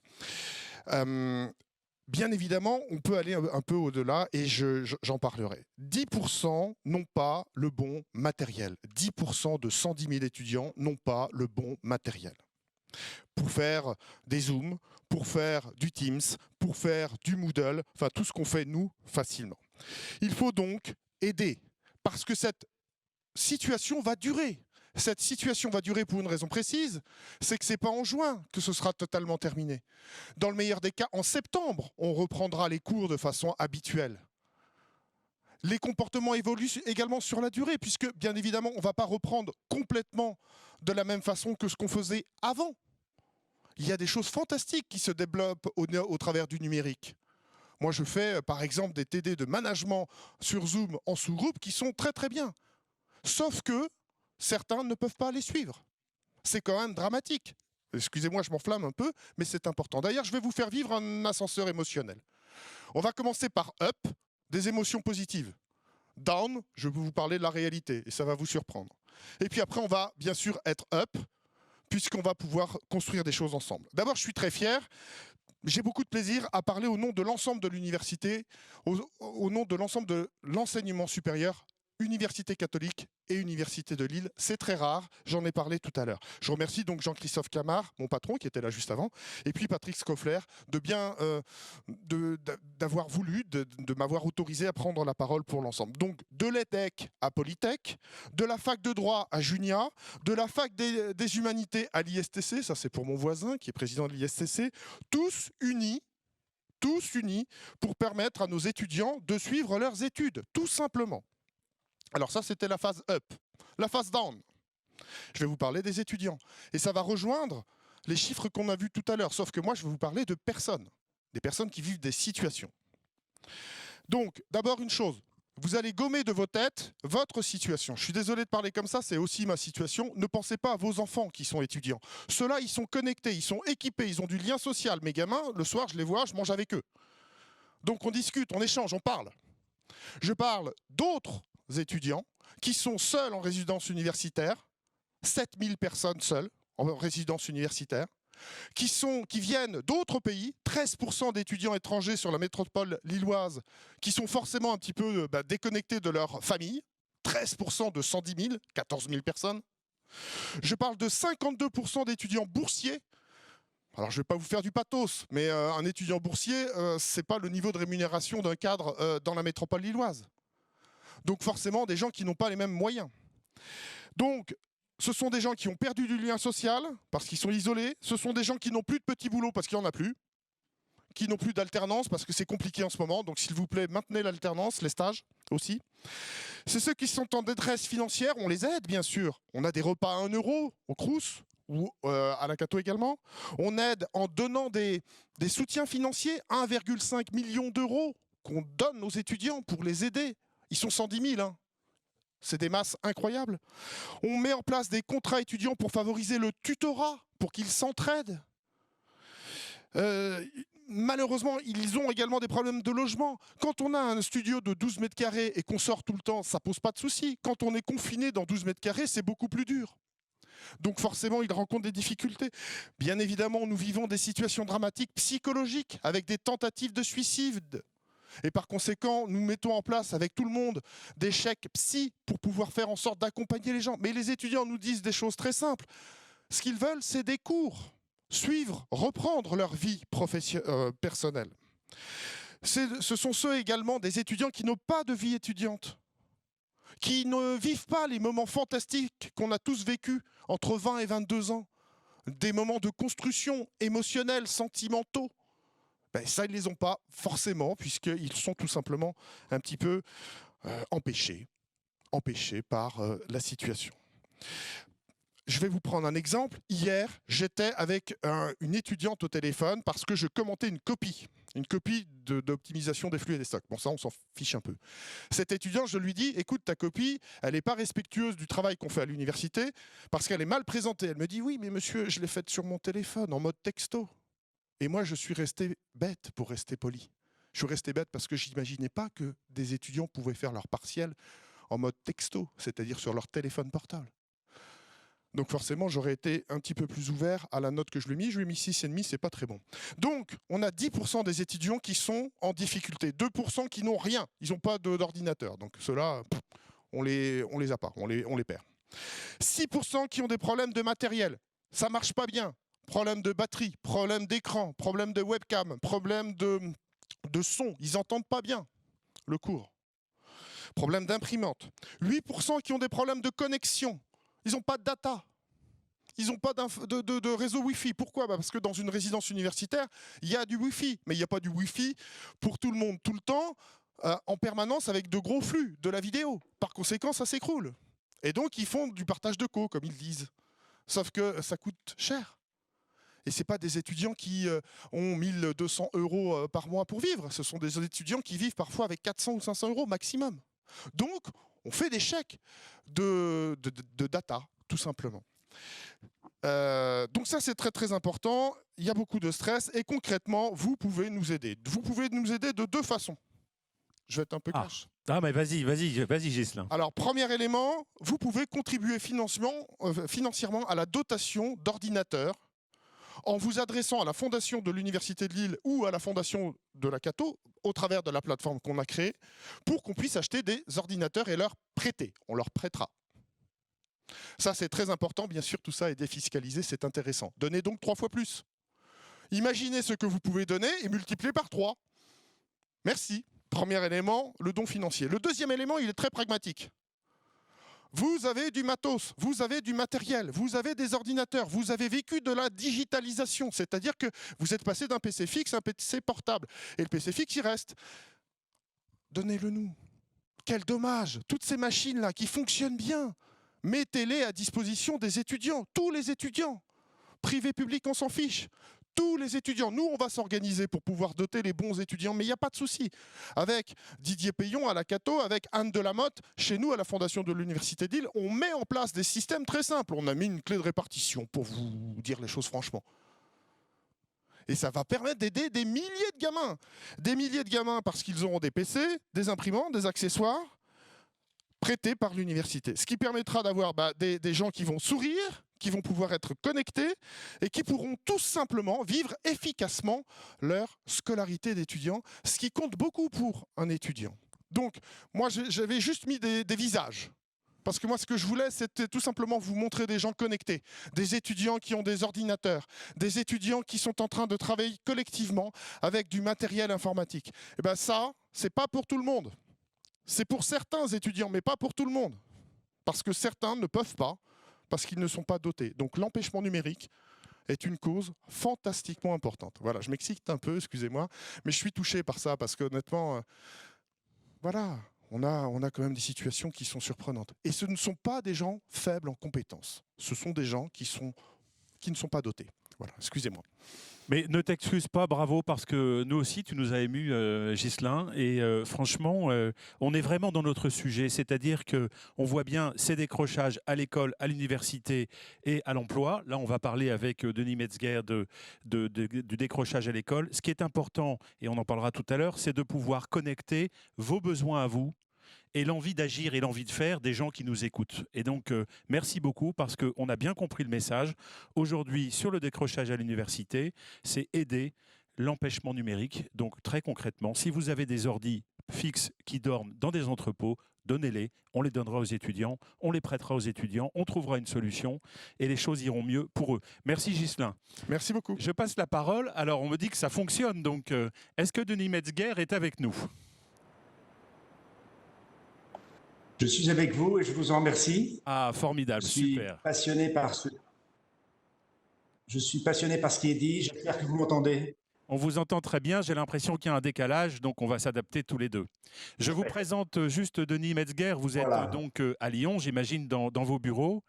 Bien évidemment, on peut aller un peu au-delà et j'en parlerai. 10% n'ont pas le bon matériel. 10% de 110 000 étudiants n'ont pas le bon matériel. Pour faire des Zooms, pour faire du Teams, pour faire du Moodle, enfin tout ce qu'on fait nous facilement. Il faut donc aider parce que cette situation va durer. Cette situation va durer pour une raison précise, c'est que ce n'est pas en juin que ce sera totalement terminé. Dans le meilleur des cas, en septembre, on reprendra les cours de façon habituelle. Les comportements évoluent également sur la durée, puisque bien évidemment, on ne va pas reprendre complètement de la même façon que ce qu'on faisait avant. Il y a des choses fantastiques qui se développent au travers du numérique. Moi, je fais par exemple des TD de management sur Zoom en sous-groupe qui sont très très bien. Sauf que certains ne peuvent pas les suivre. C'est quand même dramatique. Excusez-moi, je m'enflamme un peu, mais c'est important. D'ailleurs, je vais vous faire vivre un ascenseur émotionnel. On va commencer par up, des émotions positives. Down, je vais vous parler de la réalité, et ça va vous surprendre. Et puis après, on va bien sûr être up, puisqu'on va pouvoir construire des choses ensemble. D'abord, je suis très fier. J'ai beaucoup de plaisir à parler au nom de l'ensemble de l'université, au nom de l'ensemble de l'enseignement supérieur Université catholique et Université de Lille. C'est très rare, j'en ai parlé tout à l'heure. Je remercie donc Jean-Christophe Camard, mon patron, qui était là juste avant, et puis Patrick Scoffler, d'avoir voulu, de m'avoir autorisé à prendre la parole pour l'ensemble. Donc, de l'EDEC à Polytech, de la fac de droit à Junia, de la fac des humanités à l'ISTC, ça c'est pour mon voisin qui est président de l'ISTC, tous unis pour permettre à nos étudiants de suivre leurs études, tout simplement. Alors ça, c'était la phase up. La phase down, je vais vous parler des étudiants. Et ça va rejoindre les chiffres qu'on a vus tout à l'heure, sauf que moi, je vais vous parler de personnes, des personnes qui vivent des situations. Donc, d'abord une chose, vous allez gommer de vos têtes votre situation. Je suis désolé de parler comme ça, c'est aussi ma situation. Ne pensez pas à vos enfants qui sont étudiants. Ceux-là, ils sont connectés, ils sont équipés, ils ont du lien social. Mes gamins, le soir, je les vois, je mange avec eux. Donc on discute, on échange, on parle. Je parle d'autres étudiants qui sont seuls en résidence universitaire, 7000 personnes seules en résidence universitaire, qui viennent d'autres pays, 13% d'étudiants étrangers sur la métropole lilloise, qui sont forcément un petit peu déconnectés de leur famille, 13% de 110 000, 14 000 personnes. Je parle de 52% d'étudiants boursiers. Alors, je ne vais pas vous faire du pathos, mais un étudiant boursier, ce n'est pas le niveau de rémunération d'un cadre dans la métropole lilloise. Donc forcément, des gens qui n'ont pas les mêmes moyens. Donc, ce sont des gens qui ont perdu du lien social parce qu'ils sont isolés. Ce sont des gens qui n'ont plus de petits boulots parce qu'il n'y en a plus. Qui n'ont plus d'alternance parce que c'est compliqué en ce moment. Donc s'il vous plaît, maintenez l'alternance, les stages aussi. C'est ceux qui sont en détresse financière. On les aide, bien sûr. On a des repas à 1 € au Crous ou à la Cato également. On aide en donnant des soutiens financiers, 1,5 million d'euros qu'on donne aux étudiants pour les aider. Ils sont 110 000, hein. C'est des masses incroyables. On met en place des contrats étudiants pour favoriser le tutorat, pour qu'ils s'entraident. Malheureusement, ils ont également des problèmes de logement. Quand on a un studio de 12 mètres carrés et qu'on sort tout le temps, ça ne pose pas de souci. Quand on est confiné dans 12 mètres carrés, c'est beaucoup plus dur. Donc forcément, ils rencontrent des difficultés. Bien évidemment, nous vivons des situations dramatiques psychologiques avec des tentatives de suicide. Et par conséquent, nous mettons en place avec tout le monde des chèques psy pour pouvoir faire en sorte d'accompagner les gens. Mais les étudiants nous disent des choses très simples. Ce qu'ils veulent, c'est des cours, suivre, reprendre leur vie personnelle. Ce sont ceux également des étudiants qui n'ont pas de vie étudiante, qui ne vivent pas les moments fantastiques qu'on a tous vécus entre 20 et 22 ans, des moments de construction émotionnelle, sentimentaux. Ben ça, ils ne les ont pas forcément, puisqu'ils sont tout simplement un petit peu empêchés par la situation. Je vais vous prendre un exemple. Hier, j'étais avec une étudiante au téléphone parce que je commentais une copie d'optimisation des flux et des stocks. Bon, ça, on s'en fiche un peu. Cette étudiante, je lui dis, écoute, ta copie, elle n'est pas respectueuse du travail qu'on fait à l'université parce qu'elle est mal présentée. Elle me dit, oui, mais monsieur, je l'ai faite sur mon téléphone, en mode texto. Et moi, je suis resté bête pour rester poli. Je suis resté bête parce que je n'imaginais pas que des étudiants pouvaient faire leur partiel en mode texto, c'est-à-dire sur leur téléphone portable. Donc forcément, j'aurais été un petit peu plus ouvert à la note que je lui ai mis. Je lui ai mis 6,5, c'est pas très bon. Donc, on a 10% des étudiants qui sont en difficulté, 2% qui n'ont rien, ils n'ont pas d'ordinateur. Donc ceux-là, on les a pas, on les perd. 6% qui ont des problèmes de matériel, ça marche pas bien. Problème de batterie, problème d'écran, problème de webcam, problème de son. Ils n'entendent pas bien le cours. Problème d'imprimante. 8% qui ont des problèmes de connexion. Ils n'ont pas de data. Ils n'ont pas de réseau Wi-Fi. Pourquoi ? Parce que dans une résidence universitaire, il y a du Wi-Fi. Mais il n'y a pas du Wi-Fi pour tout le monde, tout le temps, en permanence avec de gros flux, de la vidéo. Par conséquent, ça s'écroule. Et donc, ils font du partage de co, comme ils disent. Sauf que ça coûte cher. Et ce n'est pas des étudiants qui ont 1 200 € par mois pour vivre. Ce sont des étudiants qui vivent parfois avec 400 ou 500 € maximum. Donc, on fait des chèques de data, tout simplement. Donc ça, c'est très très important. Il y a beaucoup de stress. Et concrètement, vous pouvez nous aider. Vous pouvez nous aider de 2 façons. Je vais être un peu cash. Ah, mais vas-y, Ghislain. Alors, premier élément, vous pouvez contribuer financièrement à la dotation d'ordinateurs en vous adressant à la fondation de l'Université de Lille ou à la fondation de la Cato, au travers de la plateforme qu'on a créée, pour qu'on puisse acheter des ordinateurs et leur prêter. On leur prêtera. Ça, c'est très important. Bien sûr, tout ça est défiscalisé, c'est intéressant. Donnez donc 3 fois plus. Imaginez ce que vous pouvez donner et multipliez par 3. Merci. Premier élément, le don financier. Le deuxième élément, il est très pragmatique. Vous avez du matos, vous avez du matériel, vous avez des ordinateurs, vous avez vécu de la digitalisation, c'est-à-dire que vous êtes passé d'un PC fixe à un PC portable. Et le PC fixe, il reste. Donnez-le nous. Quel dommage. Toutes ces machines-là qui fonctionnent bien, mettez-les à disposition des étudiants, tous les étudiants. Privé, public, on s'en fiche. Tous les étudiants. Nous, on va s'organiser pour pouvoir doter les bons étudiants, mais il n'y a pas de souci. Avec Didier Payon à la Cato, avec Anne Delamotte, chez nous, à la Fondation de l'Université de Lille, on met en place des systèmes très simples. On a mis une clé de répartition, pour vous dire les choses franchement. Et ça va permettre d'aider des milliers de gamins. Des milliers de gamins parce qu'ils auront des PC, des imprimantes, des accessoires prêtés par l'université. Ce qui permettra d'avoir des gens qui vont sourire, qui vont pouvoir être connectés et qui pourront tout simplement vivre efficacement leur scolarité d'étudiant, ce qui compte beaucoup pour un étudiant. Donc, moi, j'avais juste mis des visages. Parce que moi, ce que je voulais, c'était tout simplement vous montrer des gens connectés, des étudiants qui ont des ordinateurs, des étudiants qui sont en train de travailler collectivement avec du matériel informatique. Et bien ça, c'est pas pour tout le monde. C'est pour certains étudiants, mais pas pour tout le monde. Parce que certains ne peuvent pas, parce qu'ils ne sont pas dotés. Donc l'empêchement numérique est une cause fantastiquement importante. Voilà, je m'excite un peu, excusez-moi, mais je suis touché par ça, parce qu'honnêtement, voilà, on a quand même des situations qui sont surprenantes. Et ce ne sont pas des gens faibles en compétences. Ce sont des gens qui ne sont pas dotés. Voilà, excusez-moi. Mais ne t'excuse pas, bravo, parce que nous aussi, tu nous as émus, Ghislain. Et franchement, on est vraiment dans notre sujet. C'est-à-dire qu'on voit bien ces décrochages à l'école, à l'université et à l'emploi. Là, on va parler avec Denis Metzger du décrochage à l'école. Ce qui est important, et on en parlera tout à l'heure, c'est de pouvoir connecter vos besoins à vous et l'envie d'agir et l'envie de faire des gens qui nous écoutent. Et donc, merci beaucoup parce qu'on a bien compris le message. Aujourd'hui, sur le décrochage à l'université, c'est aider l'empêchement numérique. Donc, très concrètement, si vous avez des ordis fixes qui dorment dans des entrepôts, donnez-les, on les donnera aux étudiants, on les prêtera aux étudiants, on trouvera une solution et les choses iront mieux pour eux. Merci Ghislain. Merci beaucoup. Je passe la parole. Alors, on me dit que ça fonctionne. Donc, est-ce que Denis Metzger est avec nous ? Je suis avec vous et je vous en remercie. Ah, formidable, super. Je suis passionné par ce qui est dit. J'espère que vous m'entendez. On vous entend très bien. J'ai l'impression qu'il y a un décalage, donc on va s'adapter tous les deux. Je vous présente juste Denis Metzger. Vous êtes donc à Lyon, j'imagine, dans vos bureaux.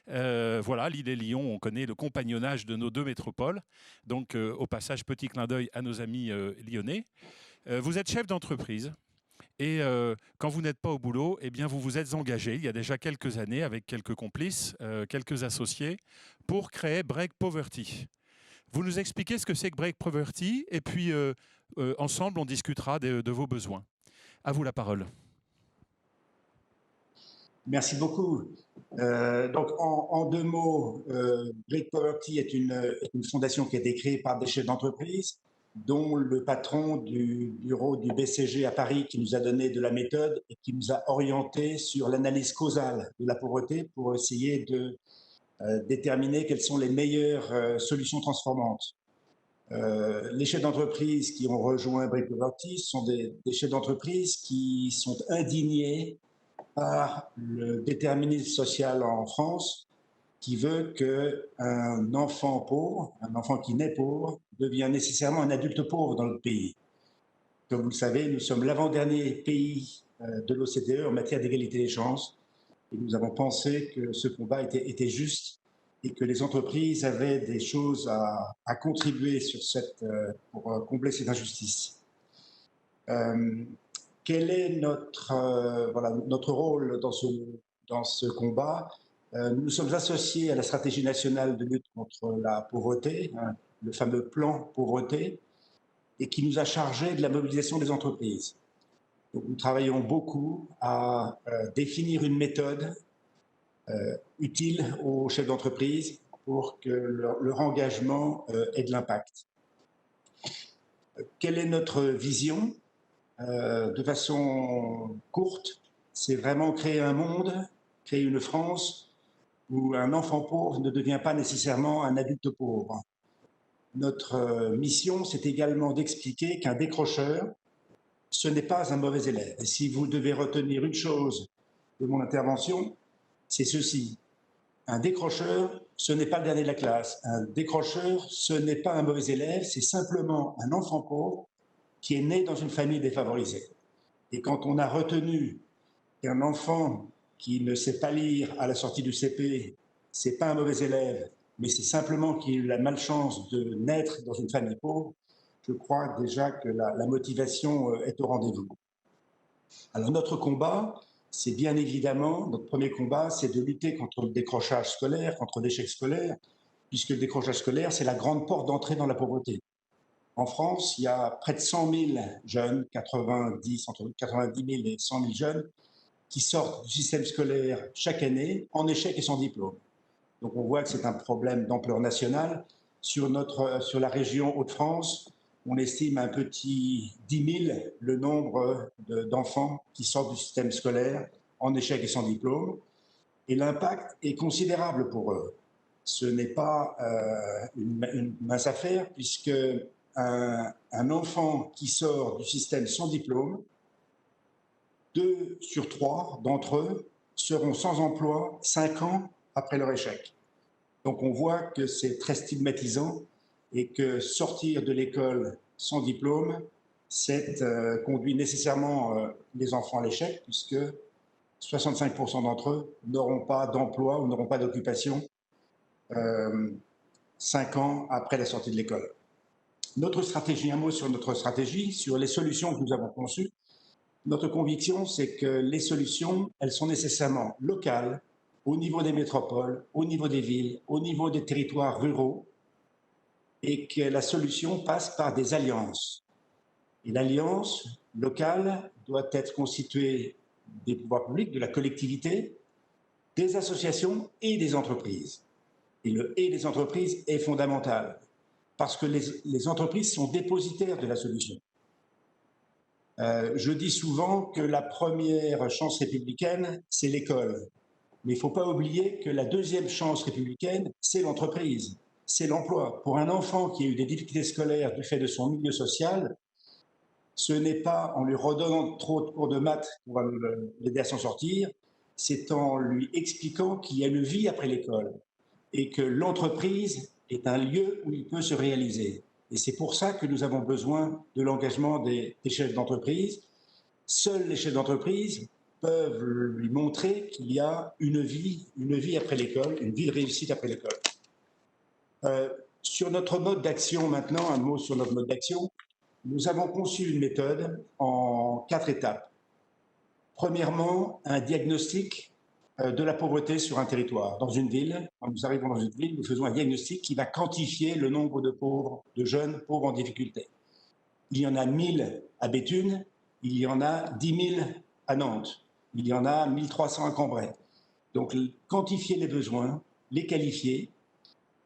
Voilà, Lille et Lyon, on connaît le compagnonnage de nos deux métropoles. Donc, au passage, petit clin d'œil à nos amis lyonnais. Vous êtes chef d'entreprise. Et quand vous n'êtes pas au boulot, eh bien, vous vous êtes engagé il y a déjà quelques années avec quelques complices, quelques associés, pour créer Break Poverty. Vous nous expliquez ce que c'est que Break Poverty et puis ensemble, on discutera de vos besoins. À vous la parole. Merci beaucoup. Donc, en deux mots, Break Poverty est une fondation qui a été créée par des chefs d'entreprise, dont le patron du bureau du BCG à Paris qui nous a donné de la méthode et qui nous a orientés sur l'analyse causale de la pauvreté pour essayer de déterminer quelles sont les meilleures solutions transformantes. Les chefs d'entreprise qui ont rejoint Break Poverty sont des chefs d'entreprise qui sont indignés par le déterminisme social en France qui veut qu'un enfant pauvre, un enfant qui naît pauvre, devient nécessairement un adulte pauvre dans notre pays. Comme vous le savez, nous sommes l'avant-dernier pays de l'OCDE en matière d'égalité des chances. Et nous avons pensé que ce combat était juste et que les entreprises avaient des choses à contribuer pour combler cette injustice. Quel est notre rôle dans ce combat ? Nous sommes associés à la stratégie nationale de lutte contre la pauvreté, le fameux plan pauvreté, et qui nous a chargés de la mobilisation des entreprises. Donc, nous travaillons beaucoup à définir une méthode utile aux chefs d'entreprise pour que leur engagement ait de l'impact. Quelle est notre vision? De façon courte, c'est vraiment créer un monde, créer une France où un enfant pauvre ne devient pas nécessairement un adulte pauvre. Notre mission, c'est également d'expliquer qu'un décrocheur, ce n'est pas un mauvais élève. Et si vous devez retenir une chose de mon intervention, c'est ceci. Un décrocheur, ce n'est pas le dernier de la classe. Un décrocheur, ce n'est pas un mauvais élève, c'est simplement un enfant pauvre qui est né dans une famille défavorisée. Et quand on a retenu qu'un enfant qui ne sait pas lire à la sortie du CP, c'est pas un mauvais élève, mais c'est simplement qu'il a eu la malchance de naître dans une famille pauvre, je crois déjà que la motivation est au rendez-vous. Alors notre combat, c'est bien évidemment, notre premier combat, c'est de lutter contre le décrochage scolaire, contre l'échec scolaire, puisque le décrochage scolaire, c'est la grande porte d'entrée dans la pauvreté. En France, il y a près de 100 000 jeunes, entre 90 000 et 100 000 jeunes, qui sortent du système scolaire chaque année en échec et sans diplôme. Donc on voit que c'est un problème d'ampleur nationale. Sur la région Hauts-de-France, on estime un petit 10 000 le nombre d'enfants qui sortent du système scolaire en échec et sans diplôme. Et l'impact est considérable pour eux. Ce n'est pas une mince affaire, puisque un enfant qui sort du système sans diplôme, 2 sur 3 d'entre eux seront sans emploi 5 ans après leur échec. Donc on voit que c'est très stigmatisant et que sortir de l'école sans diplôme, c'est conduit nécessairement les enfants à l'échec, puisque 65% d'entre eux n'auront pas d'emploi ou n'auront pas d'occupation 5 ans après la sortie de l'école. Notre stratégie, un mot sur notre stratégie, sur les solutions que nous avons conçues. Notre conviction, c'est que les solutions, elles sont nécessairement locales, au niveau des métropoles, au niveau des villes, au niveau des territoires ruraux, et que la solution passe par des alliances. Et l'alliance locale doit être constituée des pouvoirs publics, de la collectivité, des associations et des entreprises. Et le « et » des entreprises est fondamental, parce que les entreprises sont dépositaires de la solution. Je dis souvent que la première chance républicaine, c'est l'école. Mais il ne faut pas oublier que la deuxième chance républicaine, c'est l'entreprise, c'est l'emploi. Pour un enfant qui a eu des difficultés scolaires du fait de son milieu social, ce n'est pas en lui redonnant trop de cours de maths pour l'aider à s'en sortir, c'est en lui expliquant qu'il y a une vie après l'école et que l'entreprise est un lieu où il peut se réaliser. Et c'est pour ça que nous avons besoin de l'engagement des chefs d'entreprise. Seuls les chefs d'entreprise peuvent lui montrer qu'il y a une vie après l'école, une vie de réussite après l'école. Sur notre mode d'action maintenant, un mot sur notre mode d'action. Nous avons conçu une méthode en 4 étapes. Premièrement, un diagnostic de la pauvreté sur un territoire. Dans une ville, quand nous arrivons dans une ville, nous faisons un diagnostic qui va quantifier le nombre de pauvres, de jeunes pauvres en difficulté. Il y en a 1000 à Béthune, il y en a 10 000 à Nantes, il y en a 1300 à Cambrai. Donc, quantifier les besoins, les qualifier,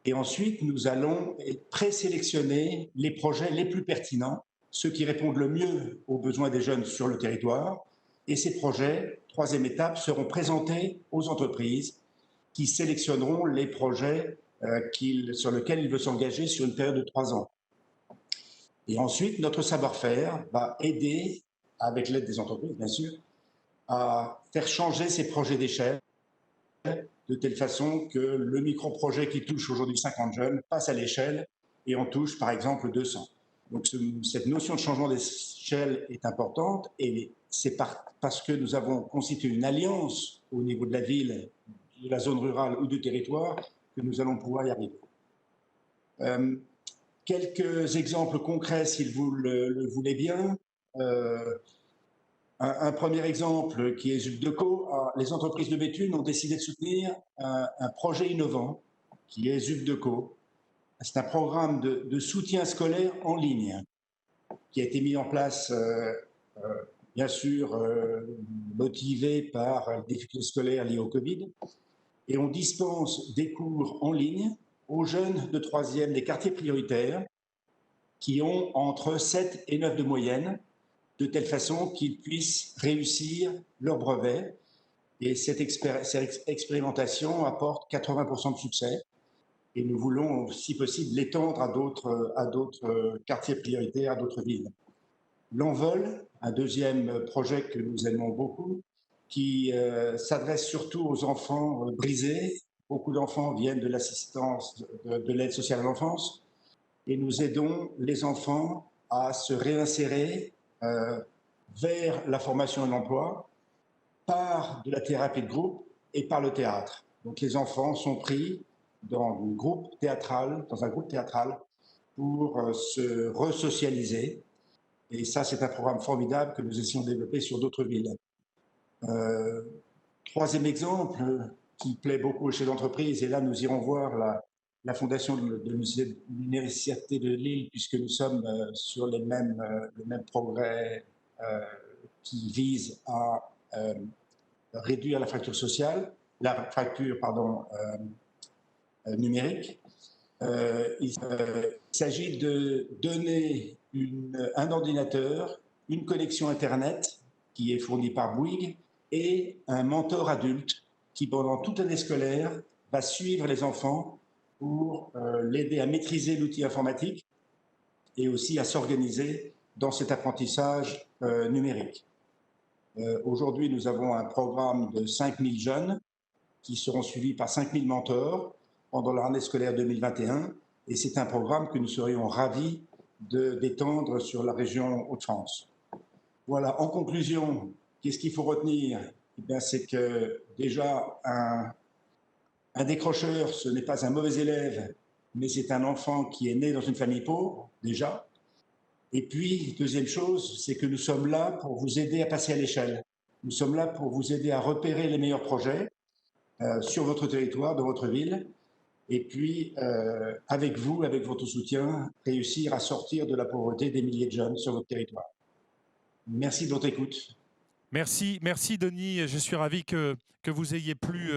et ensuite, nous allons présélectionner les projets les plus pertinents, ceux qui répondent le mieux aux besoins des jeunes sur le territoire. Et ces projets, troisième étape, seront présentés aux entreprises qui sélectionneront les projets sur lesquels ils veulent s'engager sur une période de 3 ans. Et ensuite, notre savoir-faire va aider, avec l'aide des entreprises bien sûr, à faire changer ces projets d'échelle de telle façon que le micro-projet qui touche aujourd'hui 50 jeunes passe à l'échelle et en touche par exemple 200. Donc cette notion de changement d'échelle est importante et c'est parce que nous avons constitué une alliance au niveau de la ville, de la zone rurale ou du territoire que nous allons pouvoir y arriver. Quelques exemples concrets si vous le voulez bien. Un premier exemple qui est ZUPDECO, les entreprises de Béthune ont décidé de soutenir un projet innovant qui est ZUPDECO. C'est un programme de soutien scolaire en ligne qui a été mis en place, bien sûr, motivé par les difficultés scolaires liées au Covid. Et on dispense des cours en ligne aux jeunes de 3e des quartiers prioritaires qui ont entre 7 et 9 de moyenne, de telle façon qu'ils puissent réussir leur brevet. Et cette expérimentation apporte 80% de succès. Et nous voulons, si possible, l'étendre à d'autres quartiers prioritaires, à d'autres villes. L'Envol, un deuxième projet que nous aimons beaucoup, qui s'adresse surtout aux enfants brisés. Beaucoup d'enfants viennent de l'assistance, de l'aide sociale à l'enfance, et nous aidons les enfants à se réinsérer vers la formation et l'emploi par de la thérapie de groupe et par le théâtre. Donc les enfants sont pris dans un groupe théâtral pour se resocialiser. Et ça, c'est un programme formidable que nous essayons de développer sur d'autres villes. Troisième exemple qui plaît beaucoup aux chefs d'entreprise, et là nous irons voir la fondation de l'Université de Lille, puisque nous sommes sur les mêmes progrès qui visent à réduire la fracture sociale, la fracture numérique. Il s'agit de donner un ordinateur, une connexion Internet qui est fournie par Bouygues et un mentor adulte qui, pendant toute l'année scolaire, va suivre les enfants pour l'aider à maîtriser l'outil informatique et aussi à s'organiser dans cet apprentissage numérique. Aujourd'hui, nous avons un programme de 5000 jeunes qui seront suivis par 5000 mentors pendant l'année scolaire 2021. Et c'est un programme que nous serions ravis d'étendre sur la région Hauts-de-France. Voilà, en conclusion, qu'est-ce qu'il faut retenir? Eh bien, c'est que déjà, un décrocheur, ce n'est pas un mauvais élève, mais c'est un enfant qui est né dans une famille pauvre, déjà. Et puis, deuxième chose, c'est que nous sommes là pour vous aider à passer à l'échelle. Nous sommes là pour vous aider à repérer les meilleurs projets sur votre territoire, dans votre ville, et puis, avec vous, avec votre soutien, réussir à sortir de la pauvreté des milliers de jeunes sur votre territoire. Merci de votre écoute. Merci Denis. Je suis ravi que vous ayez pu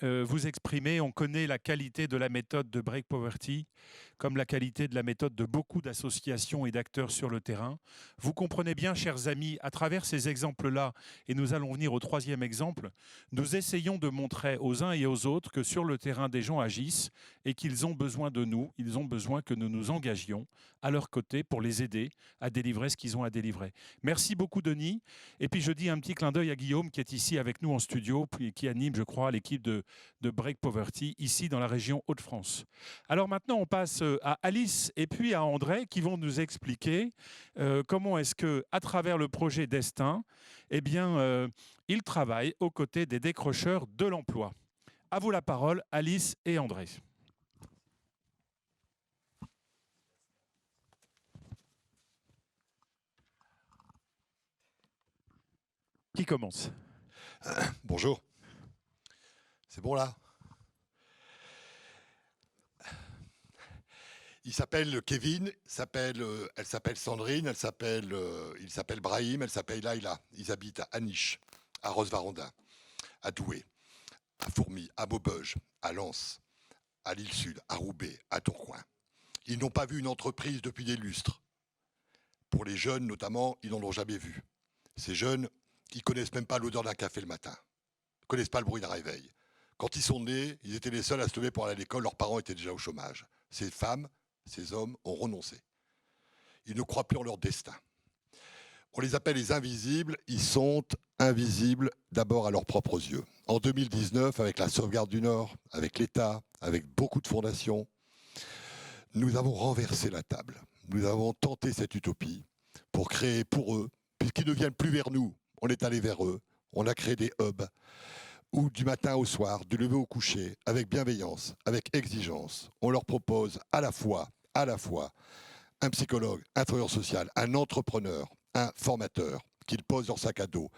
vous exprimer. On connaît la qualité de la méthode de Break Poverty, comme la qualité de la méthode de beaucoup d'associations et d'acteurs sur le terrain. Vous comprenez bien, chers amis, à travers ces exemples-là, et nous allons venir au troisième exemple, nous essayons de montrer aux uns et aux autres que sur le terrain, des gens agissent et qu'ils ont besoin de nous, ils ont besoin que nous nous engagions à leur côté pour les aider à délivrer ce qu'ils ont à délivrer. Merci beaucoup, Denis. Et puis, je dis un petit clin d'œil à Guillaume, qui est ici avec nous en studio, puis qui anime, je crois, l'équipe de Break Poverty, ici dans la région Hauts-de-France. Alors maintenant, on passe à Alice et puis à André, qui vont nous expliquer comment est-ce que, à travers le projet Destin, eh bien, ils travaillent aux côtés des décrocheurs de l'emploi. À vous la parole, Alice et André. Qui commence? Bonjour. C'est bon là? Il s'appelle Kevin, elle s'appelle Sandrine, il s'appelle Brahim, elle s'appelle Laïla. Ils habitent à Aniche, à Rosevarandin, à Douai, à Fourmi, à Maubeuge, à Lens, à l'Île-Sud, à Roubaix, à Tourcoing. Ils n'ont pas vu une entreprise depuis des lustres. Pour les jeunes notamment, ils n'en ont jamais vu. Ces jeunes, ils ne connaissent même pas l'odeur d'un café le matin. Ils ne connaissent pas le bruit d'un réveil. Quand ils sont nés, ils étaient les seuls à se lever pour aller à l'école. Leurs parents étaient déjà au chômage. Ces femmes, ces hommes ont renoncé. Ils ne croient plus en leur destin. On les appelle les invisibles. Ils sont invisibles d'abord à leurs propres yeux. En 2019, avec la Sauvegarde du Nord, avec l'État, avec beaucoup de fondations, nous avons renversé la table. Nous avons tenté cette utopie pour créer pour eux, puisqu'ils ne viennent plus vers nous, on est allé vers eux, on a créé des hubs où du matin au soir, du lever au coucher, avec bienveillance, avec exigence, on leur propose à la fois un psychologue, un travailleur social, un entrepreneur, un formateur qu'ils posent leur sac à dos,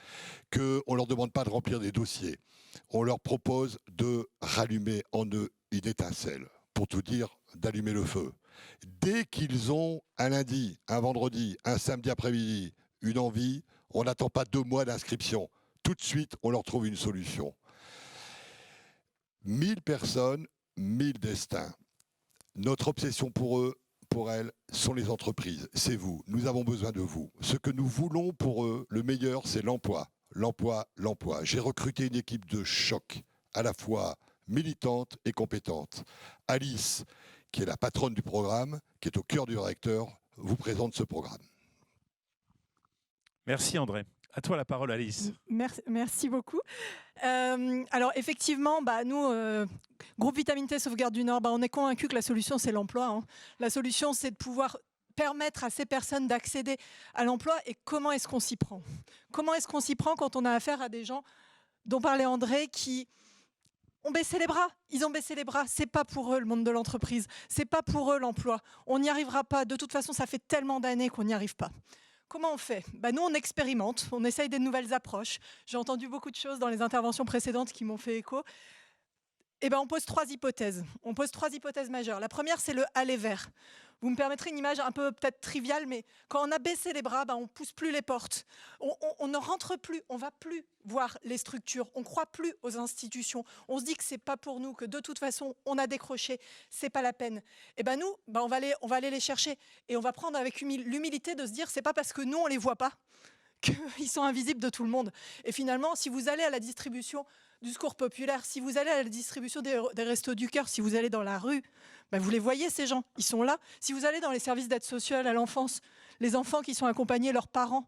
qu'on ne leur demande pas de remplir des dossiers, on leur propose de rallumer en eux une étincelle, pour tout dire, d'allumer le feu. Dès qu'ils ont un lundi, un vendredi, un samedi après-midi, une envie, on n'attend pas 2 mois d'inscription. Tout de suite, on leur trouve une solution. 1000 personnes, 1000 destins. Notre obsession pour elles, sont les entreprises. C'est vous. Nous avons besoin de vous. Ce que nous voulons pour eux, le meilleur, c'est l'emploi. L'emploi, l'emploi. J'ai recruté une équipe de choc, à la fois militante et compétente. Alice, qui est la patronne du programme, qui est au cœur du réacteur, vous présente ce programme. Merci André. À toi la parole, Alice. Merci beaucoup. Alors effectivement, nous, Groupe Vitamine T Sauvegarde du Nord, on est convaincus que la solution, c'est l'emploi. Hein. La solution, c'est de pouvoir permettre à ces personnes d'accéder à l'emploi. Et comment est-ce qu'on s'y prend? Comment est-ce qu'on s'y prend quand on a affaire à des gens dont parlait André qui ont baissé les bras? Ils ont baissé les bras. C'est pas pour eux le monde de l'entreprise. C'est pas pour eux l'emploi. On n'y arrivera pas. De toute façon, ça fait tellement d'années qu'on n'y arrive pas. Comment on fait? Nous, on expérimente, on essaye des nouvelles approches. J'ai entendu beaucoup de choses dans les interventions précédentes qui m'ont fait écho. On pose 3 hypothèses. On pose 3 hypothèses majeures. La première, c'est le aller vers. Vous me permettrez une image un peu peut-être triviale, mais quand on a baissé les bras, on ne pousse plus les portes. On ne rentre plus, on ne va plus voir les structures, on ne croit plus aux institutions. On se dit que ce n'est pas pour nous, que de toute façon, on a décroché, ce n'est pas la peine. Nous, on va aller les chercher. Et on va prendre avec l'humilité de se dire, ce n'est pas parce que nous, on ne les voit pas qu'ils sont invisibles de tout le monde. Et finalement, si vous allez à la distribution du secours populaire, si vous allez à la distribution des Restos du Cœur, si vous allez dans la rue, vous les voyez, ces gens, ils sont là. Si vous allez dans les services d'aide sociale à l'enfance, les enfants qui sont accompagnés, leurs parents,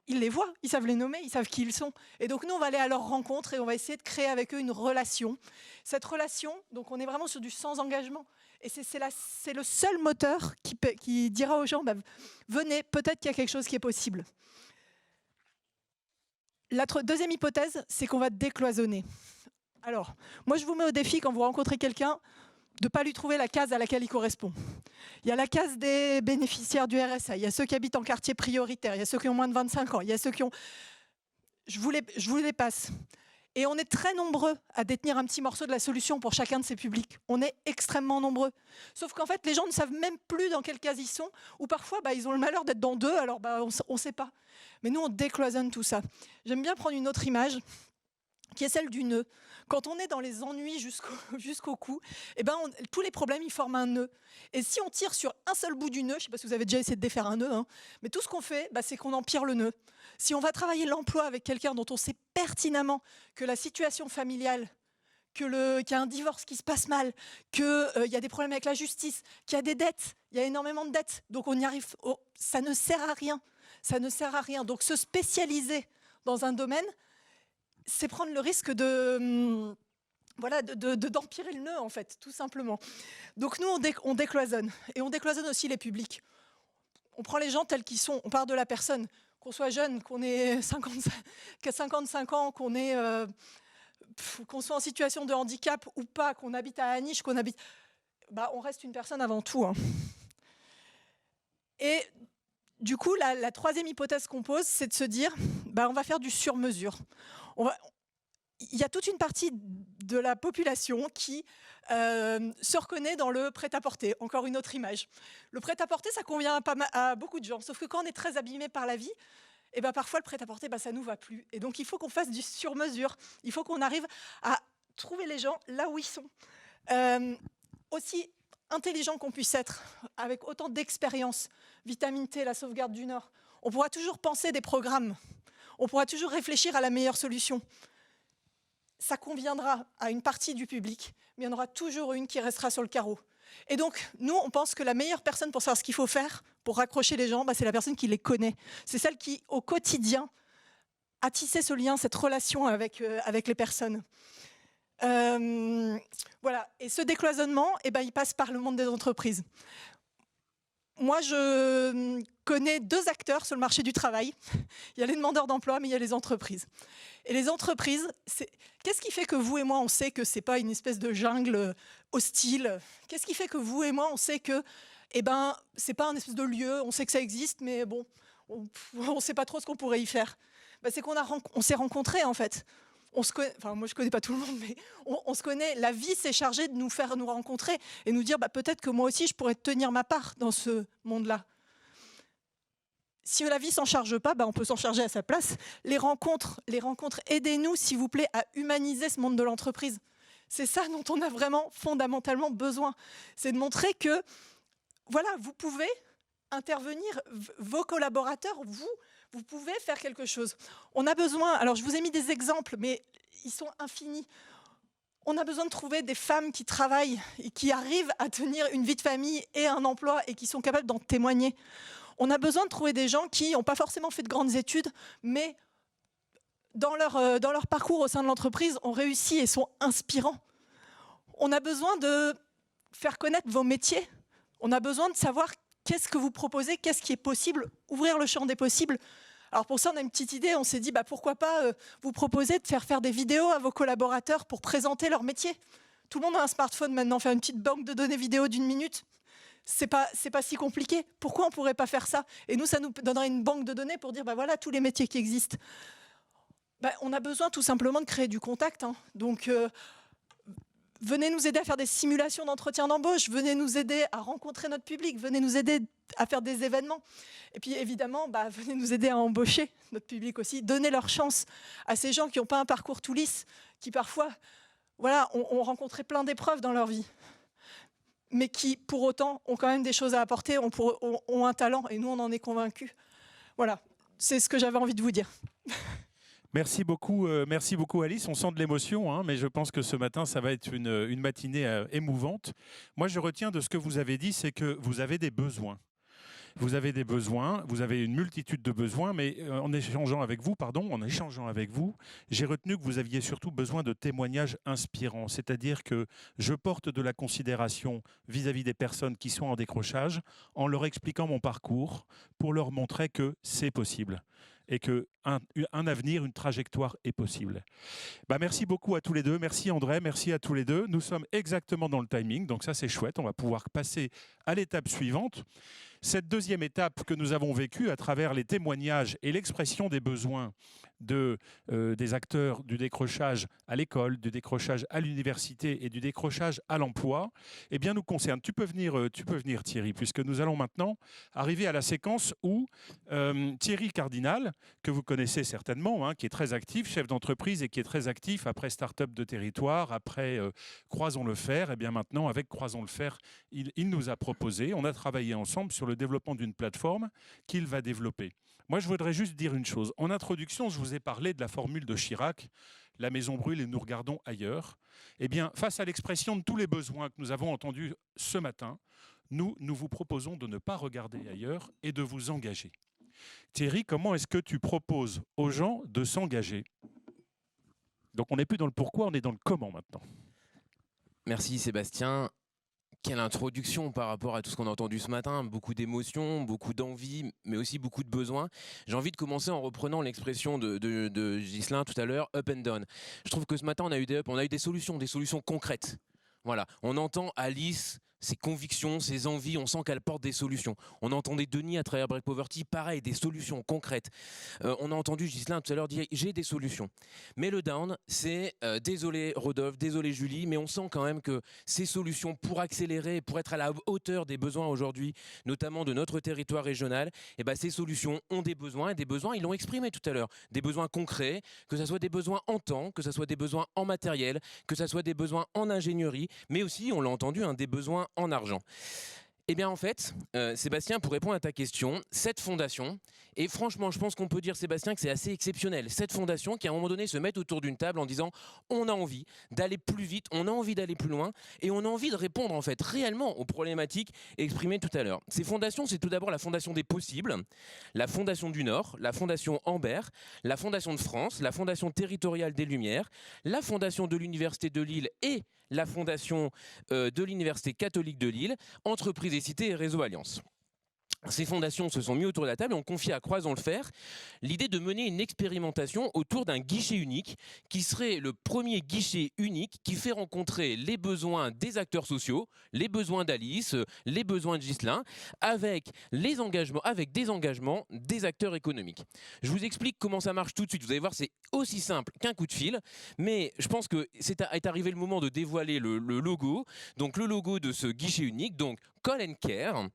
ils les voient, ils savent les nommer, ils savent qui ils sont. Et donc nous, on va aller à leur rencontre et on va essayer de créer avec eux une relation. Cette relation, donc on est vraiment sur du sans-engagement. Et c'est le seul moteur qui dira aux gens, venez, peut-être qu'il y a quelque chose qui est possible. La deuxième hypothèse, c'est qu'on va décloisonner. Alors, moi, je vous mets au défi, quand vous rencontrez quelqu'un, de ne pas lui trouver la case à laquelle il correspond. Il y a la case des bénéficiaires du RSA, il y a ceux qui habitent en quartier prioritaire, il y a ceux qui ont moins de 25 ans, il y a ceux qui ont... Je vous les passe. Et on est très nombreux à détenir un petit morceau de la solution pour chacun de ces publics. On est extrêmement nombreux. Sauf qu'en fait, les gens ne savent même plus dans quelle case ils sont, ou parfois, ils ont le malheur d'être dans 2, alors on ne sait pas. Mais nous, on décloisonne tout ça. J'aime bien prendre une autre image, qui est celle du nœud. Quand on est dans les ennuis jusqu'au cou, tous les problèmes, ils forment un nœud. Et si on tire sur un seul bout du nœud, je ne sais pas si vous avez déjà essayé de défaire un nœud, mais tout ce qu'on fait, c'est qu'on empire le nœud. Si on va travailler l'emploi avec quelqu'un dont on sait pertinemment que la situation familiale, qu'il y a un divorce qui se passe mal, qu'il y a des problèmes avec la justice, qu'il y a des dettes, il y a énormément de dettes, donc on y arrive, ça ne sert à rien. Ça ne sert à rien. Donc se spécialiser dans un domaine, c'est prendre le risque d'empirer le nœud, en fait, tout simplement. Donc nous, on décloisonne. Et on décloisonne aussi les publics. On prend les gens tels qu'ils sont. On part de la personne. Qu'on soit jeune, qu'on ait 55 ans, qu'on soit en situation de handicap ou pas, qu'on habite à Aniche, on reste une personne avant tout. Hein. Et du coup, la troisième hypothèse qu'on pose, c'est de se dire, on va faire du sur-mesure. Il y a toute une partie de la population qui se reconnaît dans le prêt-à-porter. Encore une autre image. Le prêt-à-porter, ça convient à beaucoup de gens. Sauf que quand on est très abîmé par la vie, parfois le prêt-à-porter, ça ne nous va plus. Et donc, il faut qu'on fasse du sur-mesure. Il faut qu'on arrive à trouver les gens là où ils sont. Aussi intelligent qu'on puisse être, avec autant d'expérience, Vitamine T, la sauvegarde du Nord, on pourra toujours penser des programmes. On pourra toujours réfléchir à la meilleure solution. Ça conviendra à une partie du public, mais il y en aura toujours une qui restera sur le carreau. Et donc, nous, on pense que la meilleure personne pour savoir ce qu'il faut faire, pour raccrocher les gens, c'est la personne qui les connaît. C'est celle qui, au quotidien, a tissé ce lien, cette relation avec les personnes. Voilà. Et ce décloisonnement, il passe par le monde des entreprises. Moi, je connais 2 acteurs sur le marché du travail. Il y a les demandeurs d'emploi, mais il y a les entreprises. Et les entreprises, qu'est-ce qui fait que vous et moi, on sait que ce n'est pas une espèce de jungle hostile? Qu'est-ce qui fait que vous et moi, on sait que ce n'est pas un espèce de lieu, on sait que ça existe, mais bon, on ne sait pas trop ce qu'on pourrait y faire? C'est qu'on s'est rencontrés, en fait. On se connaît, moi je ne connais pas tout le monde, mais on se connaît. La vie s'est chargée de nous faire nous rencontrer et nous dire peut-être que moi aussi je pourrais tenir ma part dans ce monde-là. Si la vie ne s'en charge pas, on peut s'en charger à sa place. Les rencontres, aidez-nous s'il vous plaît à humaniser ce monde de l'entreprise. C'est ça dont on a vraiment fondamentalement besoin. C'est de montrer que, voilà, vous pouvez intervenir, vos collaborateurs, vous pouvez faire quelque chose. On a besoin, alors je vous ai mis des exemples, mais ils sont infinis. On a besoin de trouver des femmes qui travaillent et qui arrivent à tenir une vie de famille et un emploi et qui sont capables d'en témoigner. On a besoin de trouver des gens qui n'ont pas forcément fait de grandes études, mais dans leur parcours au sein de l'entreprise, ont réussi et sont inspirants. On a besoin de faire connaître vos métiers. On a besoin de savoir qu'est-ce que vous proposez, qu'est-ce qui est possible, ouvrir le champ des possibles. Alors pour ça, on a une petite idée, on s'est dit pourquoi pas vous proposer de faire des vidéos à vos collaborateurs pour présenter leur métier. Tout le monde a un smartphone maintenant, faire une petite banque de données vidéo d'1 minute, c'est pas si compliqué. Pourquoi on ne pourrait pas faire ça? Et nous, ça nous donnerait une banque de données pour dire voilà tous les métiers qui existent. On a besoin tout simplement de créer du contact. Donc venez nous aider à faire des simulations d'entretien d'embauche, venez nous aider à rencontrer notre public, venez nous aider à faire des événements. Et puis évidemment, venez nous aider à embaucher notre public aussi, donner leur chance à ces gens qui n'ont pas un parcours tout lisse, qui parfois ont rencontré plein d'épreuves dans leur vie, mais qui pour autant ont quand même des choses à apporter, ont un talent, et nous on en est convaincus. Voilà, c'est ce que j'avais envie de vous dire. Merci beaucoup Alice. On sent de l'émotion, mais je pense que ce matin, ça va être une matinée émouvante. Moi, je retiens de ce que vous avez dit, c'est que vous avez des besoins. Vous avez des besoins, vous avez une multitude de besoins, mais en échangeant avec vous, j'ai retenu que vous aviez surtout besoin de témoignages inspirants. C'est-à-dire que je porte de la considération vis-à-vis des personnes qui sont en décrochage en leur expliquant mon parcours pour leur montrer que c'est possible et qu'un avenir, une trajectoire est possible. Merci beaucoup à tous les deux. Merci André, merci à tous les deux. Nous sommes exactement dans le timing, donc ça c'est chouette. On va pouvoir passer à l'étape suivante. Cette deuxième étape que nous avons vécue à travers les témoignages et l'expression des besoins des acteurs du décrochage à l'école, du décrochage à l'université et du décrochage à l'emploi, nous concerne. Tu peux venir Thierry, puisque nous allons maintenant arriver à la séquence où Thierry Cardinal, que vous connaissez certainement, qui est très actif, chef d'entreprise et qui est très actif après Start-up de territoire, après Croisons le Fer, maintenant avec Croisons le Fer, il nous a proposé, on a travaillé ensemble sur le développement d'une plateforme qu'il va développer. Moi, je voudrais juste dire une chose. En introduction, je vous ai parlé de la formule de Chirac, la maison brûle et nous regardons ailleurs. Face à l'expression de tous les besoins que nous avons entendus ce matin, nous vous proposons de ne pas regarder ailleurs et de vous engager. Thierry, comment est-ce que tu proposes aux gens de s'engager? Donc, on n'est plus dans le pourquoi, on est dans le comment maintenant. Merci Sébastien. Quelle introduction par rapport à tout ce qu'on a entendu ce matin, beaucoup d'émotions, beaucoup d'envie, mais aussi beaucoup de besoins. J'ai envie de commencer en reprenant l'expression de Ghislain tout à l'heure, up and down. Je trouve que ce matin, on a eu des solutions concrètes. Voilà, on entend Alice, ses convictions, ses envies, on sent qu'elle porte des solutions. On entendait Denis à travers Break Poverty, pareil, des solutions concrètes. On a entendu Ghislain tout à l'heure dire « j'ai des solutions ». Mais le down, c'est désolé Rodolphe, désolé Julie, mais on sent quand même que ces solutions pour accélérer, pour être à la hauteur des besoins aujourd'hui, notamment de notre territoire régional, ces solutions ont des besoins, et des besoins, ils l'ont exprimé tout à l'heure, des besoins concrets, que ce soit des besoins en temps, que ce soit des besoins en matériel, que ce soit des besoins en ingénierie, mais aussi, on l'a entendu, des besoins en argent. En fait, Sébastien, pour répondre à ta question, cette fondation, et franchement, je pense qu'on peut dire, Sébastien, que c'est assez exceptionnel. Cette fondation qui, à un moment donné, se met autour d'une table en disant on a envie d'aller plus vite, on a envie d'aller plus loin, et on a envie de répondre, en fait, réellement aux problématiques exprimées tout à l'heure. Ces fondations, c'est tout d'abord la Fondation des possibles, la Fondation du Nord, la Fondation Ambert, la Fondation de France, la Fondation territoriale des Lumières, la Fondation de l'Université de Lille et la Fondation de l'Université catholique de Lille, Entreprises et Cités et Réseau Alliance. Ces fondations se sont mis autour de la table et ont confié à Croisons le Fer l'idée de mener une expérimentation autour d'un guichet unique qui serait le premier guichet unique qui fait rencontrer les besoins des acteurs sociaux, les besoins d'Alice, les besoins de Ghislain, avec des engagements des acteurs économiques. Je vous explique comment ça marche tout de suite. Vous allez voir, c'est aussi simple qu'un coup de fil, mais je pense que est arrivé le moment de dévoiler le logo. Donc le logo de ce guichet unique, donc Call and Care.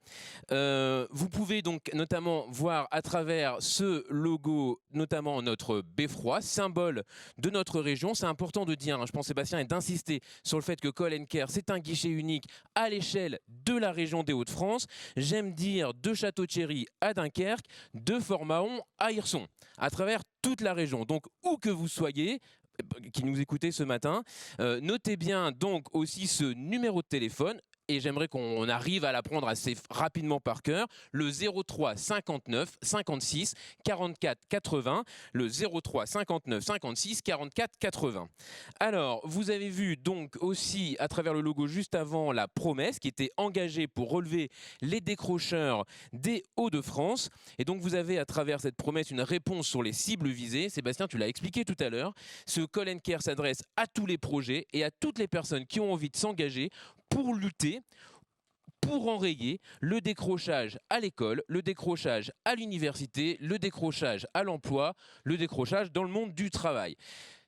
Vous pouvez donc notamment voir à travers ce logo, notamment notre beffroi, symbole de notre région. C'est important de dire, je pense Sébastien, et d'insister sur le fait que Call & Care, c'est un guichet unique à l'échelle de la région des Hauts-de-France. J'aime dire de Château-Thierry à Dunkerque, de Fort-Mahon à Hirson, à travers toute la région. Donc où que vous soyez, qui nous écoutez ce matin, notez bien donc aussi ce numéro de téléphone. Et j'aimerais qu'on arrive à l'apprendre assez rapidement par cœur, le 03 59 56 44 80, le 03 59 56 44 80. Alors, vous avez vu donc aussi à travers le logo juste avant la promesse qui était engagée pour relever les décrocheurs des Hauts-de-France. Et donc vous avez à travers cette promesse une réponse sur les cibles visées. Sébastien, tu l'as expliqué tout à l'heure. Ce Call & Care s'adresse à tous les projets et à toutes les personnes qui ont envie de s'engager pour lutter, pour enrayer le décrochage à l'école, le décrochage à l'université, le décrochage à l'emploi, le décrochage dans le monde du travail.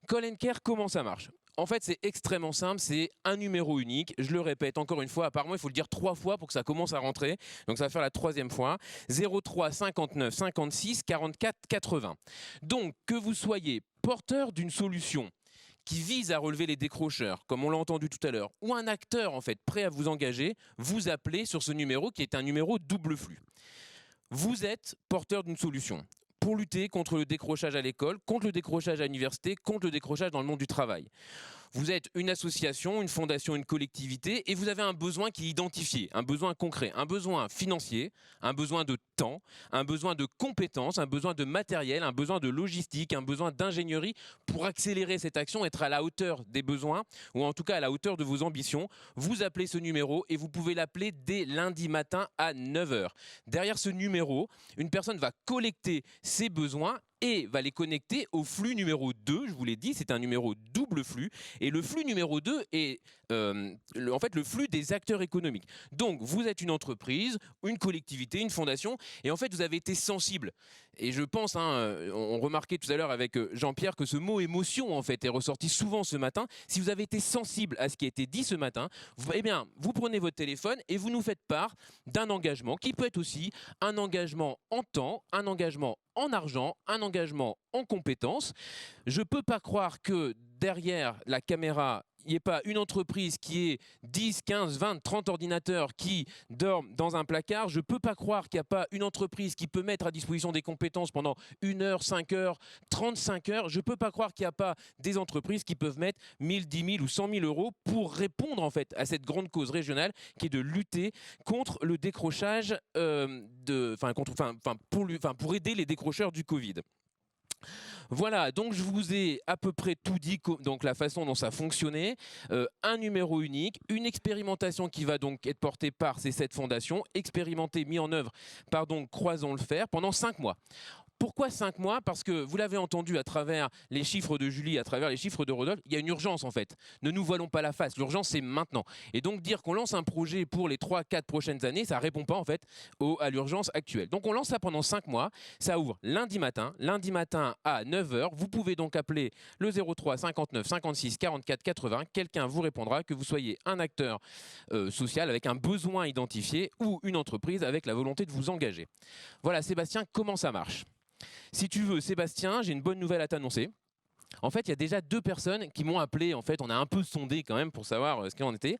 Call & Care, comment ça marche ? En fait, c'est extrêmement simple, c'est un numéro unique. Je le répète encore une fois, apparemment, il faut le dire 3 fois pour que ça commence à rentrer. Donc, ça va faire la 3e fois. 03 59 56 44 80. Donc, que vous soyez porteur d'une solution qui vise à relever les décrocheurs, comme on l'a entendu tout à l'heure, ou un acteur en fait prêt à vous engager, vous appelez sur ce numéro qui est un numéro double flux. Vous êtes porteur d'une solution pour lutter contre le décrochage à l'école, contre le décrochage à l'université, contre le décrochage dans le monde du travail. Vous êtes une association, une fondation, une collectivité et vous avez un besoin qui est identifié, un besoin concret, un besoin financier, un besoin de temps, un besoin de compétences, un besoin de matériel, un besoin de logistique, un besoin d'ingénierie pour accélérer cette action, être à la hauteur des besoins ou en tout cas à la hauteur de vos ambitions. Vous appelez ce numéro et vous pouvez l'appeler dès lundi matin à 9 h. Derrière ce numéro, une personne va collecter ses besoins et va les connecter au flux numéro 2, je vous l'ai dit, c'est un numéro double flux. Et le flux numéro 2 est en fait le flux des acteurs économiques. Donc vous êtes une entreprise, une collectivité, une fondation, et en fait vous avez été sensible. Et je pense, on remarquait tout à l'heure avec Jean-Pierre que ce mot émotion en fait est ressorti souvent ce matin. Si vous avez été sensible à ce qui a été dit ce matin, eh bien vous prenez votre téléphone et vous nous faites part d'un engagement qui peut être aussi un engagement en temps, un engagement en argent, un engagement en compétences. Je ne peux pas croire que derrière la caméra, il n'y ait pas une entreprise qui ait 10, 15, 20, 30 ordinateurs qui dorment dans un placard. Je ne peux pas croire qu'il n'y a pas une entreprise qui peut mettre à disposition des compétences pendant 1 heure, 5 heures, 35 heures. Je ne peux pas croire qu'il n'y a pas des entreprises qui peuvent mettre 1000, 10 000 ou 100 000 euros pour répondre en fait à cette grande cause régionale qui est de lutter contre le décrochage, pour aider les décrocheurs du Covid. Voilà, donc je vous ai à peu près tout dit, donc la façon dont ça fonctionnait, un numéro unique, une expérimentation qui va donc être portée par ces 7 fondations, expérimentée, mise en œuvre par donc Croisons le Fer pendant 5 mois. Pourquoi 5 mois ? Parce que vous l'avez entendu à travers les chiffres de Julie, à travers les chiffres de Rodolphe, il y a une urgence en fait. Ne nous voilons pas la face, l'urgence c'est maintenant. Et donc dire qu'on lance un projet pour les 3-4 prochaines années, ça ne répond pas en fait à l'urgence actuelle. Donc on lance ça pendant 5 mois, ça ouvre lundi matin à 9 h. Vous pouvez donc appeler le 03 59 56 44 80. Quelqu'un vous répondra, que vous soyez un acteur social avec un besoin identifié ou une entreprise avec la volonté de vous engager. Voilà Sébastien, comment ça marche ? Si tu veux, Sébastien, j'ai une bonne nouvelle à t'annoncer. En fait, il y a déjà 2 personnes qui m'ont appelé. En fait, on a un peu sondé quand même pour savoir ce qu'il en était.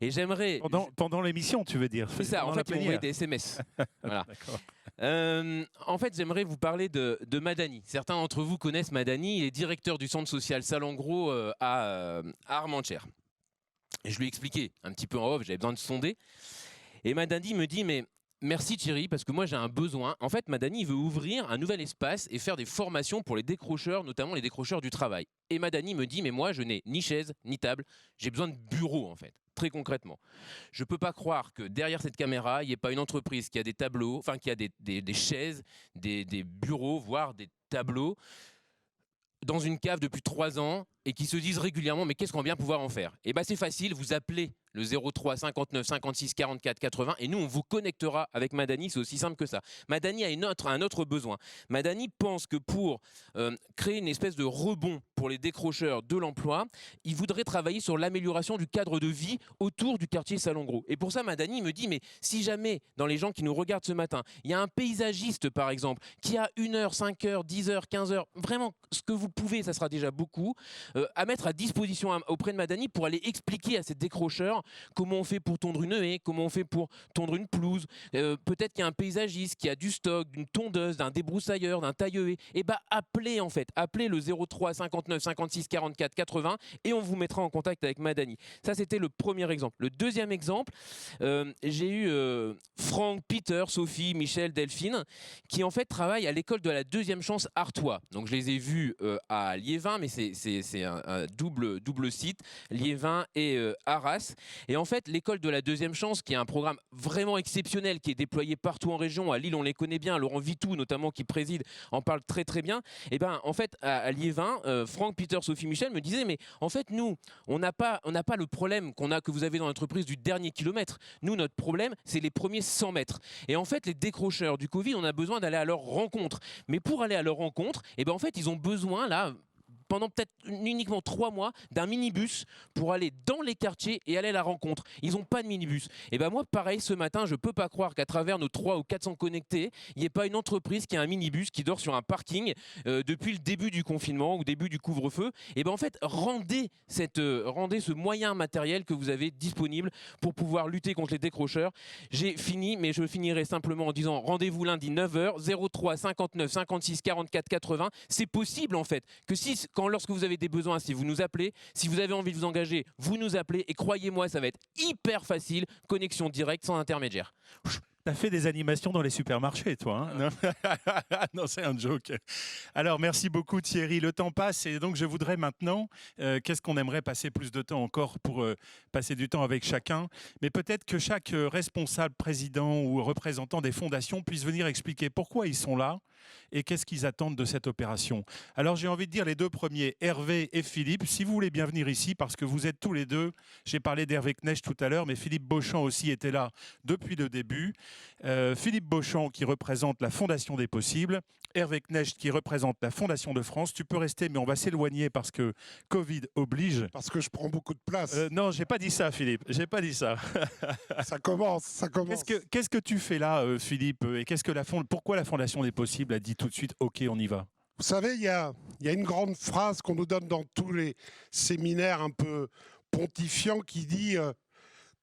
Et j'aimerais... Pendant l'émission, tu veux dire ? C'est ça, en fait, ils m'ont envoyé des SMS. Voilà. En fait, j'aimerais vous parler de Madani. Certains d'entre vous connaissent Madani. Il est directeur du centre social Salengro à Armentières. Et je lui ai expliqué un petit peu en off, j'avais besoin de sonder. Et Madani me dit, mais... Merci Thierry, parce que moi j'ai un besoin. En fait, Madani veut ouvrir un nouvel espace et faire des formations pour les décrocheurs, notamment les décrocheurs du travail. Et Madani me dit, mais moi je n'ai ni chaise, ni table, j'ai besoin de bureau en fait, très concrètement. Je ne peux pas croire que derrière cette caméra, il n'y ait pas une entreprise qui a des tableaux, enfin qui a des chaises, des bureaux, voire des tableaux, dans une cave depuis 3 ans et qui se disent régulièrement, mais qu'est-ce qu'on va bien pouvoir en faire ? Et bien c'est facile, vous appelez le 03 59 56 44 80 et nous on vous connectera avec Madani, c'est aussi simple que ça. Madani a un autre besoin. Madani pense que pour créer une espèce de rebond pour les décrocheurs de l'emploi, il voudrait travailler sur l'amélioration du cadre de vie autour du quartier Salon-Gros. Et pour ça, Madani me dit, mais si jamais, dans les gens qui nous regardent ce matin, il y a un paysagiste, par exemple, qui a 1 heure, 5 heures, 10 heures, 15 heures, vraiment, ce que vous pouvez, ça sera déjà beaucoup, à mettre à disposition auprès de Madani pour aller expliquer à ces décrocheurs comment on fait pour tondre une haie, comment on fait pour tondre une pelouse. Peut-être qu'il y a un paysagiste qui a du stock, d'une tondeuse, d'un débroussailleur, d'un taille-haie. Et bien, appelez en fait, appelez le 03 59 56 44 80 et on vous mettra en contact avec Madani. Ça, c'était le premier exemple. Le deuxième exemple, j'ai eu Franck, Peter, Sophie, Michel, Delphine, qui en fait travaillent à l'école de la deuxième chance Artois. Donc je les ai vus à Liévin, mais c'est un double site, Liévin et Arras. Et en fait, l'école de la deuxième chance, qui est un programme vraiment exceptionnel, qui est déployé partout en région, à Lille on les connaît bien, Laurent Vitou notamment qui préside en parle très très bien. Et ben en fait à Liévin, Franck, Peter, Sophie, Michel me disaient mais en fait nous on n'a pas le problème que vous avez dans l'entreprise du dernier kilomètre. Nous notre problème c'est les premiers 100 mètres. Et en fait les décrocheurs du Covid on a besoin d'aller à leur rencontre. Mais pour aller à leur rencontre, et ben en fait ils ont besoin là pendant peut-être uniquement 3 mois d'un minibus pour aller dans les quartiers et aller à la rencontre. Ils n'ont pas de minibus. Et ben moi, pareil, ce matin, je ne peux pas croire qu'à travers nos 300 ou 400 connectés, il n'y ait pas une entreprise qui a un minibus qui dort sur un parking depuis le début du confinement ou début du couvre-feu. Et ben en fait, rendez ce moyen matériel que vous avez disponible pour pouvoir lutter contre les décrocheurs. J'ai fini, mais je finirai simplement en disant rendez-vous lundi 9h, 03 59 56 44 80. C'est possible en fait que lorsque vous avez des besoins, si vous nous appelez, si vous avez envie de vous engager, vous nous appelez et croyez-moi, ça va être hyper facile, connexion directe sans intermédiaire. T'as fait des animations dans les supermarchés, toi, hein? Non, c'est un joke. Alors, merci beaucoup Thierry. Le temps passe et donc je voudrais maintenant, qu'est-ce qu'on aimerait passer plus de temps encore pour passer du temps avec chacun, mais peut-être que chaque responsable, président ou représentant des fondations puisse venir expliquer pourquoi ils sont là et qu'est-ce qu'ils attendent de cette opération. Alors, j'ai envie de dire les deux premiers, Hervé et Philippe, si vous voulez bien venir ici, parce que vous êtes tous les deux, j'ai parlé d'Hervé Knecht tout à l'heure, mais Philippe Beauchamp aussi était là depuis le début. Philippe Beauchamp qui représente la Fondation des Possibles, Hervé Knecht qui représente la Fondation de France. Tu peux rester, mais on va s'éloigner parce que Covid oblige. Parce que je prends beaucoup de place. Non, j'ai pas dit ça, Philippe. J'ai pas dit ça. Ça commence. Qu'est-ce que tu fais là, Philippe? Et pourquoi la Fondation des Possibles a dit tout de suite OK, on y va? Vous savez, il y a une grande phrase qu'on nous donne dans tous les séminaires un peu pontifiants qui dit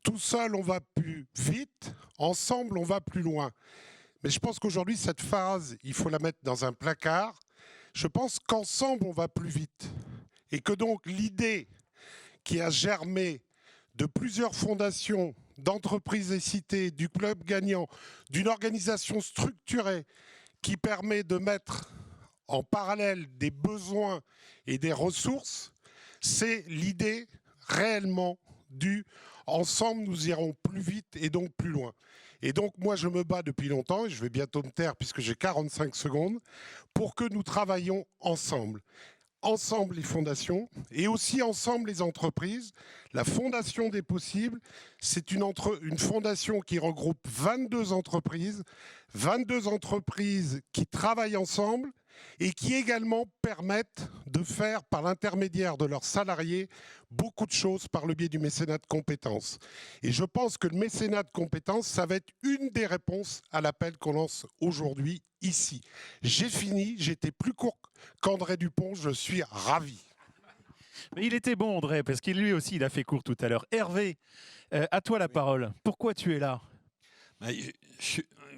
tout seul on va plus vite, ensemble on va plus loin. Mais je pense qu'aujourd'hui cette phrase, il faut la mettre dans un placard. Je pense qu'ensemble on va plus vite et que donc l'idée qui a germé de plusieurs fondations, d'entreprises et cités, du club gagnant, d'une organisation structurée qui permet de mettre en parallèle des besoins et des ressources, c'est l'idée réellement du « ensemble nous irons plus vite et donc plus loin ». Et donc moi je me bats depuis longtemps, et je vais bientôt me taire puisque j'ai 45 secondes, pour que nous travaillions ensemble. Ensemble les fondations et aussi ensemble les entreprises. La Fondation des Possibles, c'est une fondation qui regroupe 22 entreprises qui travaillent ensemble et qui également permettent de faire, par l'intermédiaire de leurs salariés, beaucoup de choses par le biais du mécénat de compétences. Et je pense que le mécénat de compétences, ça va être une des réponses à l'appel qu'on lance aujourd'hui, ici. J'ai fini, j'étais plus court qu'André Dupont, je suis ravi. Mais il était bon, André, parce qu'il lui aussi, il a fait court tout à l'heure. Hervé, à toi la parole. Pourquoi tu es là?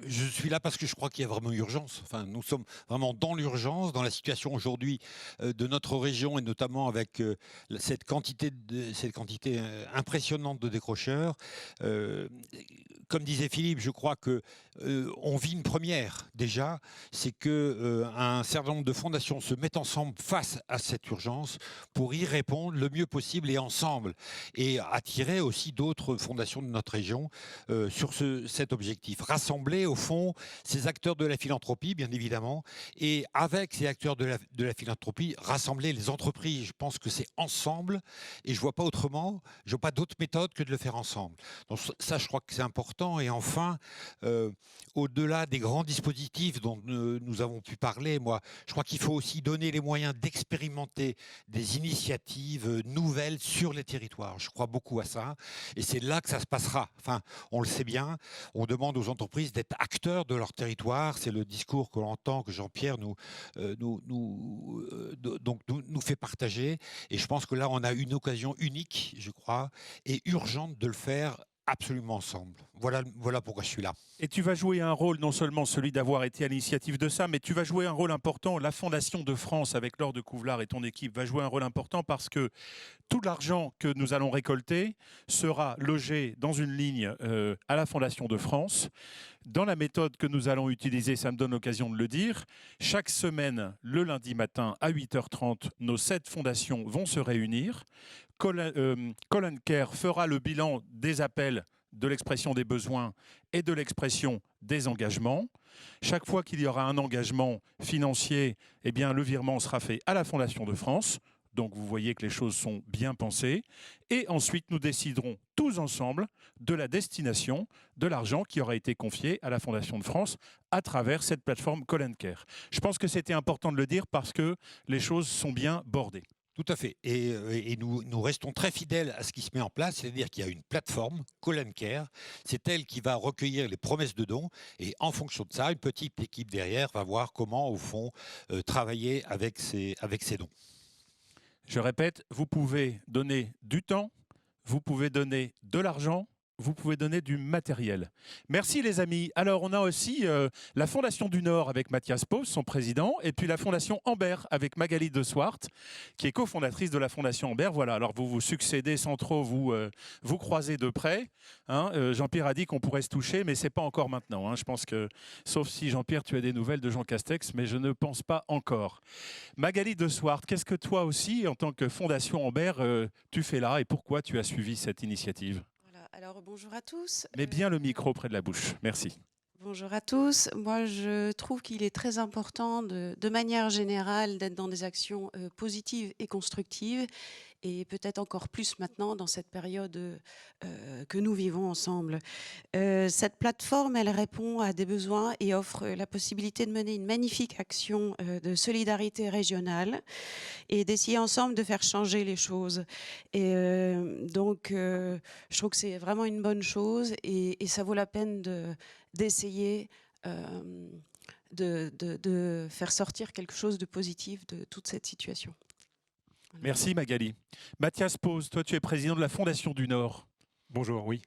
Je suis là parce que je crois qu'il y a vraiment urgence. Enfin, nous sommes vraiment dans l'urgence, dans la situation aujourd'hui de notre région et notamment avec cette quantité impressionnante de décrocheurs. comme disait Philippe, je crois que on vit une première déjà, c'est que un certain nombre de fondations se mettent ensemble face à cette urgence pour y répondre le mieux possible et ensemble, et attirer aussi d'autres fondations de notre région sur cet objectif. Rassembler au fond ces acteurs de la philanthropie, bien évidemment, et avec ces acteurs de la philanthropie, rassembler les entreprises. Je pense que c'est ensemble, et je vois pas autrement, je vois pas d'autre méthode que de le faire ensemble. Donc ça, je crois que c'est important. Et enfin, au-delà des grands dispositifs dont nous avons pu parler, moi, je crois qu'il faut aussi donner les moyens d'expérimenter des initiatives nouvelles sur les territoires. Je crois beaucoup à ça. Et c'est là que ça se passera. Enfin, on le sait bien, on demande aux entreprises d'être acteurs de leur territoire. C'est le discours que l'on entend, que Jean-Pierre nous fait partager. Et je pense que là, on a une occasion unique, je crois, et urgente de le faire absolument ensemble. Voilà pourquoi je suis là. Et tu vas jouer un rôle, non seulement celui d'avoir été à l'initiative de ça, mais tu vas jouer un rôle important. La Fondation de France, avec Laure de Couvlar et ton équipe, va jouer un rôle important parce que tout l'argent que nous allons récolter sera logé dans une ligne à la Fondation de France. Dans la méthode que nous allons utiliser, ça me donne l'occasion de le dire, chaque semaine, le lundi matin à 8h30, nos 7 fondations vont se réunir. Colin Care fera le bilan des appels, de l'expression des besoins et de l'expression des engagements. Chaque fois qu'il y aura un engagement financier, eh bien, le virement sera fait à la Fondation de France. Donc vous voyez que les choses sont bien pensées. Et ensuite, nous déciderons tous ensemble de la destination de l'argent qui aura été confié à la Fondation de France à travers cette plateforme Colin Care. Je pense que c'était important de le dire parce que les choses sont bien bordées. Tout à fait. Et nous restons très fidèles à ce qui se met en place, c'est-à-dire qu'il y a une plateforme, Colin Care, c'est elle qui va recueillir les promesses de dons, et en fonction de ça, une petite équipe derrière va voir comment, au fond, travailler avec ces dons. Je répète, vous pouvez donner du temps, vous pouvez donner de l'argent, vous pouvez donner du matériel. Merci les amis. Alors on a aussi la Fondation du Nord avec Mathias Pau, son président, et puis la Fondation Amber avec Magali de Swart, qui est cofondatrice de la Fondation Amber. Voilà, alors vous vous succédez sans trop vous croiser de près. Hein. Jean-Pierre a dit qu'on pourrait se toucher, mais c'est pas encore maintenant. Hein. Je pense que, sauf si Jean-Pierre, tu as des nouvelles de Jean Castex, mais je ne pense pas encore. Magali de Swart, qu'est-ce que toi aussi, en tant que Fondation Amber, tu fais là et pourquoi tu as suivi cette initiative ? Alors bonjour à tous. Mets bien le micro près de la bouche. Merci. Bonjour à tous. Moi, je trouve qu'il est très important, de manière générale, d'être dans des actions positives et constructives, et peut-être encore plus maintenant dans cette période que nous vivons ensemble. Cette plateforme, elle répond à des besoins et offre la possibilité de mener une magnifique action de solidarité régionale et d'essayer ensemble de faire changer les choses. Et donc, je trouve que c'est vraiment une bonne chose et ça vaut la peine d'essayer de faire sortir quelque chose de positif de toute cette situation. Voilà. Merci Magali. Mathias Pause, toi tu es président de la Fondation du Nord. Bonjour, oui.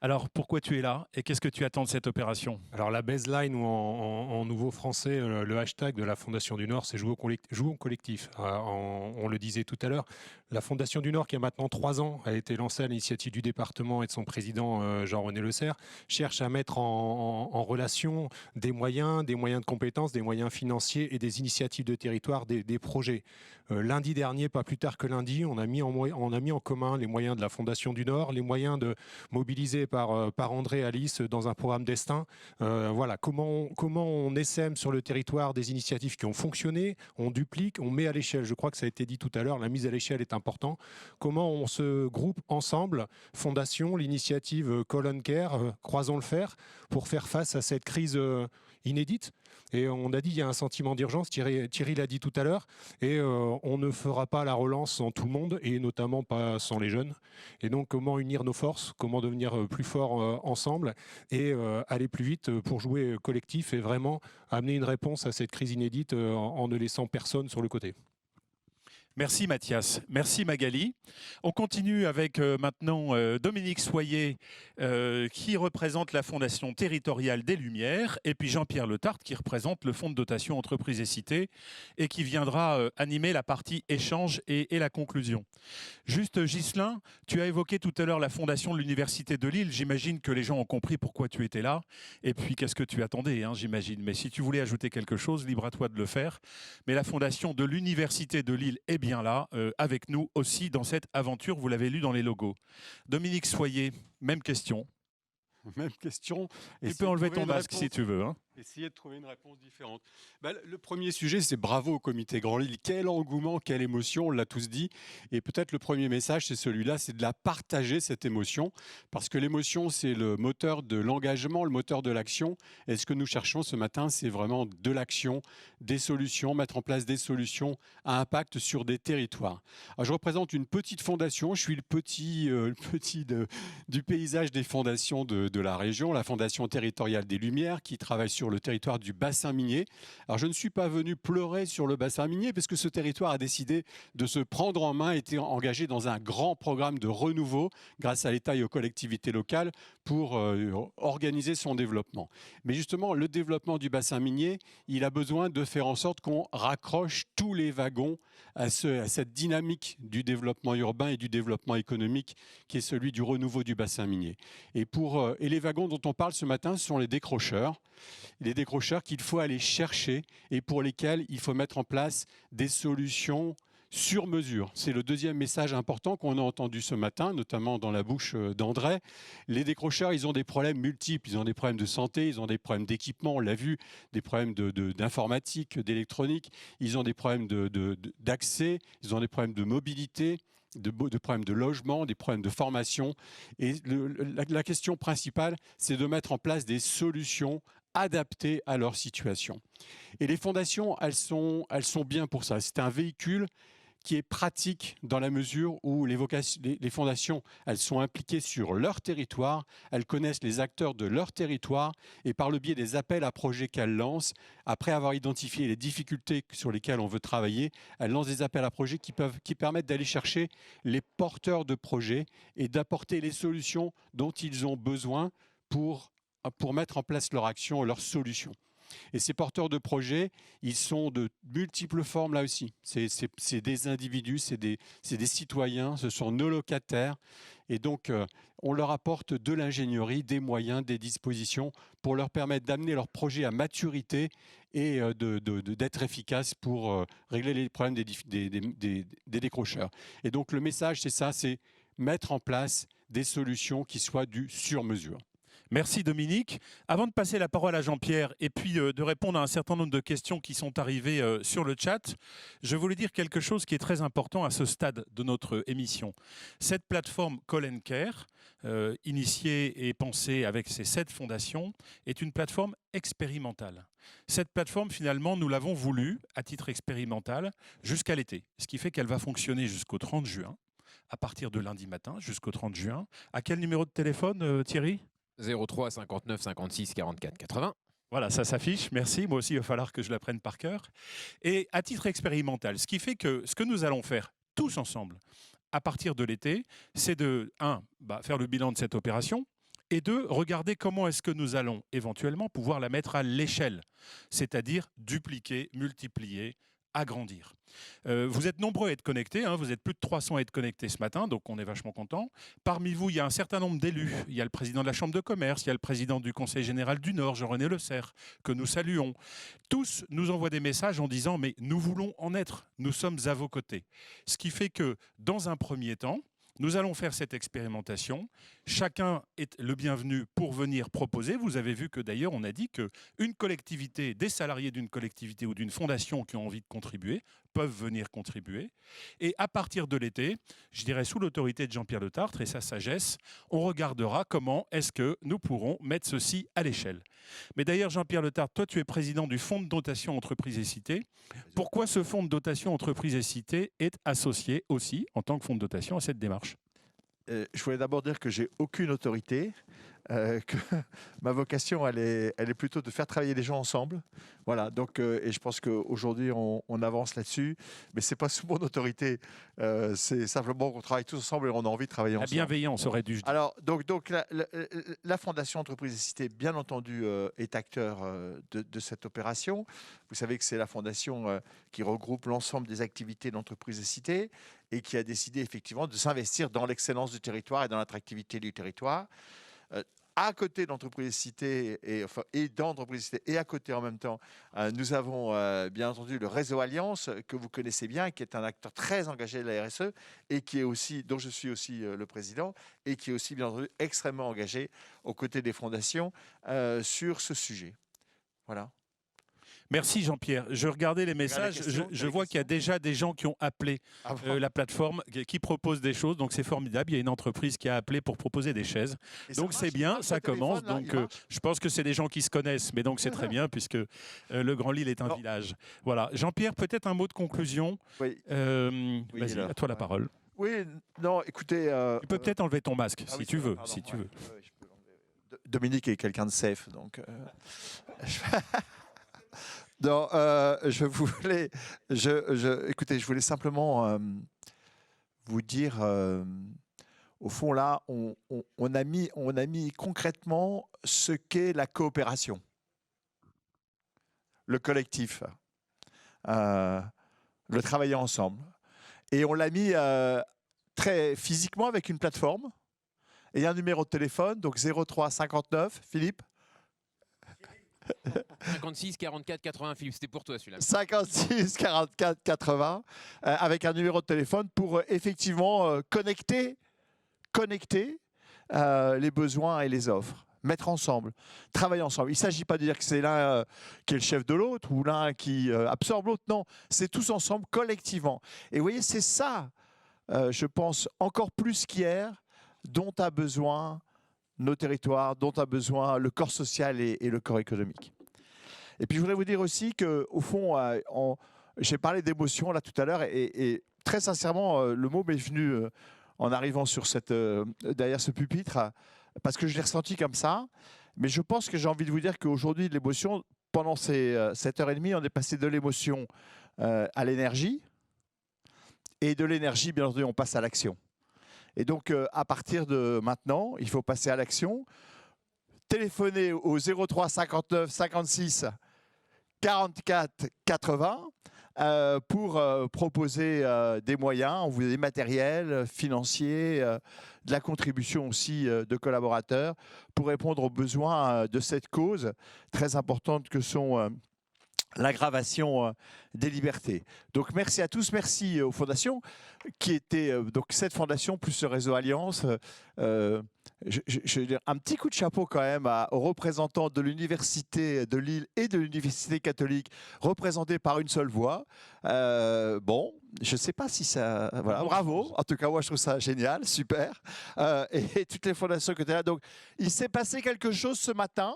Alors pourquoi tu es là et qu'est-ce que tu attends de cette opération ? Alors la baseline ou en nouveau français, le hashtag de la Fondation du Nord, c'est jouons au collectif. On le disait tout à l'heure, la Fondation du Nord qui a maintenant 3 ans a été lancée à l'initiative du département et de son président Jean-René Le Serre, cherche à mettre en relation des moyens de compétences, des moyens financiers et des initiatives de territoire, des projets. Lundi dernier, pas plus tard que lundi, on a mis en commun les moyens de la Fondation du Nord, les moyens de mobiliser par André Alice dans un programme Destin. Voilà, comment on essaime sur le territoire des initiatives qui ont fonctionné, on duplique, on met à l'échelle. Je crois que ça a été dit tout à l'heure, la mise à l'échelle est importante. Comment on se groupe ensemble, Fondation, l'initiative Colin Care, Croisons le fer, pour faire face à cette crise inédite. Et on a dit il y a un sentiment d'urgence, Thierry l'a dit tout à l'heure, et on ne fera pas la relance sans tout le monde, et notamment pas sans les jeunes. Et donc comment unir nos forces, comment devenir plus forts ensemble, et aller plus vite pour jouer collectif et vraiment amener une réponse à cette crise inédite en ne laissant personne sur le côté. Merci Mathias, merci Magali. On continue avec maintenant Dominique Soyer qui représente la Fondation territoriale des Lumières et puis Jean-Pierre Letarte qui représente le Fonds de dotation entreprises et cités et qui viendra animer la partie échange et la conclusion. Juste Ghislain, tu as évoqué tout à l'heure la Fondation de l'Université de Lille. J'imagine que les gens ont compris pourquoi tu étais là et puis qu'est-ce que tu attendais, hein, j'imagine. Mais si tu voulais ajouter quelque chose, libre à toi de le faire. Mais la Fondation de l'Université de Lille est bien là, avec nous aussi dans cette aventure, vous l'avez lu dans les logos. Dominique Soyer, même question. Même question. Tu peux enlever ton masque si tu veux. Hein. Essayer de trouver une réponse différente. Le premier sujet, c'est bravo au comité Grand Lille. Quel engouement, quelle émotion, on l'a tous dit. Et peut-être le premier message, c'est celui-là, c'est de la partager, cette émotion. Parce que l'émotion, c'est le moteur de l'engagement, le moteur de l'action. Et ce que nous cherchons ce matin, c'est vraiment de l'action, des solutions, mettre en place des solutions à impact sur des territoires. Alors, je représente une petite fondation. Je suis le petit du paysage des fondations de la région, la Fondation territoriale des Lumières, qui travaille sur le territoire du bassin minier. Alors je ne suis pas venu pleurer sur le bassin minier parce que ce territoire a décidé de se prendre en main et était engagé dans un grand programme de renouveau grâce à l'État et aux collectivités locales pour organiser son développement. Mais justement, le développement du bassin minier, il a besoin de faire en sorte qu'on raccroche tous les wagons à cette dynamique du développement urbain et du développement économique qui est celui du renouveau du bassin minier. Et les wagons dont on parle ce matin sont les décrocheurs qu'il faut aller chercher et pour lesquels il faut mettre en place des solutions sur mesure. C'est le deuxième message important qu'on a entendu ce matin, notamment dans la bouche d'André. Les décrocheurs, ils ont des problèmes multiples. Ils ont des problèmes de santé, ils ont des problèmes d'équipement, on l'a vu, des problèmes d'informatique, d'électronique. Ils ont des problèmes d'accès, ils ont des problèmes de mobilité, de problèmes de logement, des problèmes de formation. Et la question principale, c'est de mettre en place des solutions adaptées à leur situation. Et les fondations, elles sont bien pour ça. C'est un véhicule qui est pratique dans la mesure où les fondations, elles sont impliquées sur leur territoire, elles connaissent les acteurs de leur territoire et par le biais des appels à projets qu'elles lancent, après avoir identifié les difficultés sur lesquelles on veut travailler, elles lancent des appels à projets qui permettent d'aller chercher les porteurs de projets et d'apporter les solutions dont ils ont besoin pour mettre en place leur action, leurs solutions. Et ces porteurs de projets, ils sont de multiples formes là aussi. C'est des individus, c'est des citoyens, ce sont nos locataires. Et donc, on leur apporte de l'ingénierie, des moyens, des dispositions pour leur permettre d'amener leur projet à maturité et d'être efficaces pour régler les problèmes des décrocheurs. Et donc, le message, c'est ça, c'est mettre en place des solutions qui soient du sur-mesure. Merci Dominique. Avant de passer la parole à Jean-Pierre et puis de répondre à un certain nombre de questions qui sont arrivées sur le chat, je voulais dire quelque chose qui est très important à ce stade de notre émission. Cette plateforme Call & Care, initiée et pensée avec ces 7 fondations, est une plateforme expérimentale. Cette plateforme, finalement, nous l'avons voulue à titre expérimental jusqu'à l'été, ce qui fait qu'elle va fonctionner jusqu'au 30 juin, à partir de lundi matin jusqu'au 30 juin. À quel numéro de téléphone, Thierry ? 03 59 56 44 80. Voilà, ça s'affiche, merci. Moi aussi, il va falloir que je la prenne par cœur. Et à titre expérimental, ce qui fait que ce que nous allons faire tous ensemble à partir de l'été, c'est de, 1, faire le bilan de cette opération, et 2, regarder comment est-ce que nous allons éventuellement pouvoir la mettre à l'échelle, c'est-à-dire dupliquer, multiplier, agrandir. Vous êtes nombreux à être connectés, hein, vous êtes plus de 300 à être connectés ce matin, donc on est vachement contents. Parmi vous, il y a un certain nombre d'élus. Il y a le président de la Chambre de commerce, il y a le président du Conseil général du Nord, Jean-René Le Serre, que nous saluons. Tous nous envoient des messages en disant « mais nous voulons en être, nous sommes à vos côtés ». Ce qui fait que, dans un premier temps, nous allons faire cette expérimentation. Chacun est le bienvenu pour venir proposer. Vous avez vu que d'ailleurs, on a dit qu'une collectivité, des salariés d'une collectivité ou d'une fondation qui ont envie de contribuer, peuvent venir contribuer. Et à partir de l'été, je dirais sous l'autorité de Jean-Pierre Letarte et sa sagesse, on regardera comment est-ce que nous pourrons mettre ceci à l'échelle. Mais d'ailleurs, Jean-Pierre Letarte, toi, tu es président du Fonds de dotation entreprises et cités. Pourquoi ce Fonds de dotation entreprises et cités est associé aussi, en tant que fonds de dotation, à cette démarche ? Je voulais d'abord dire que j'ai aucune autorité. que ma vocation, elle est plutôt de faire travailler les gens ensemble. Voilà, donc, et je pense qu'aujourd'hui, on avance là-dessus. Mais ce n'est pas sous mon autorité. C'est simplement qu'on travaille tous ensemble et on a envie de travailler ensemble. La bienveillance aurait dû. Alors, donc la Fondation Entreprises et Cités, bien entendu, est acteur de cette opération. Vous savez que c'est la fondation qui regroupe l'ensemble des activités d'Entreprises et Cités et qui a décidé effectivement de s'investir dans l'excellence du territoire et dans l'attractivité du territoire. À côté d'Entreprises Cités et d'Entreprises Cités et à côté en même temps, nous avons bien entendu le réseau Alliance que vous connaissez bien, qui est un acteur très engagé de la RSE et qui est aussi, dont je suis aussi le président et qui est aussi bien entendu extrêmement engagé aux côtés des fondations sur ce sujet. Voilà. Merci Jean-Pierre. Je regardais les messages, je vois qu'il y a déjà des gens qui ont appelé la plateforme, qui proposent des choses, donc c'est formidable. Il y a une entreprise qui a appelé pour proposer des chaises. Donc c'est bien, ça commence. Donc je pense que c'est des gens qui se connaissent, mais donc c'est très bien puisque le Grand Lille est un village. Voilà. Jean-Pierre, peut-être un mot de conclusion. Oui. Vas-y, à toi la parole. Oui, non, écoutez... tu peux peut-être enlever ton masque si tu veux. Pardon, tu veux. Dominique est quelqu'un de safe, donc... Non, écoutez, je voulais simplement vous dire, au fond là, on a mis concrètement ce qu'est la coopération, le collectif, le travailler ensemble, et on l'a mis très physiquement avec une plateforme et un numéro de téléphone, donc 03 59, Philippe. 56 44 80, Philippe, c'était pour toi celui-là. 56 44 80, avec un numéro de téléphone pour effectivement connecter les besoins et les offres. Mettre ensemble, travailler ensemble. Il ne s'agit pas de dire que c'est l'un qui est le chef de l'autre ou l'un qui absorbe l'autre. Non, c'est tous ensemble, collectivement. Et vous voyez, c'est ça, je pense, encore plus qu'hier, dont a besoin nos territoires, dont a besoin le corps social et le corps économique. Et puis je voudrais vous dire aussi qu'au fond, j'ai parlé d'émotion là tout à l'heure et très sincèrement, le mot m'est venu en arrivant sur derrière ce pupitre parce que je l'ai ressenti comme ça. Mais je pense que j'ai envie de vous dire qu'aujourd'hui, l'émotion, pendant ces 7h30, on est passé de l'émotion à l'énergie et de l'énergie, bien entendu, on passe à l'action. Et donc, à partir de maintenant, il faut passer à l'action. Téléphonez au 03 59 56 44 80 pour proposer des moyens, des matériels financiers, de la contribution aussi de collaborateurs pour répondre aux besoins de cette cause très importante que sont l'aggravation des libertés. Donc merci à tous, merci aux fondations qui étaient donc cette fondation plus le réseau Alliance. Je veux dire un petit coup de chapeau quand même aux représentants de l'université de Lille et de l'université catholique représentés par une seule voix. Bon, je ne sais pas si ça... Voilà, bravo. En tout cas, moi je trouve ça génial, super. Et toutes les fondations que tu as là. Donc il s'est passé quelque chose ce matin.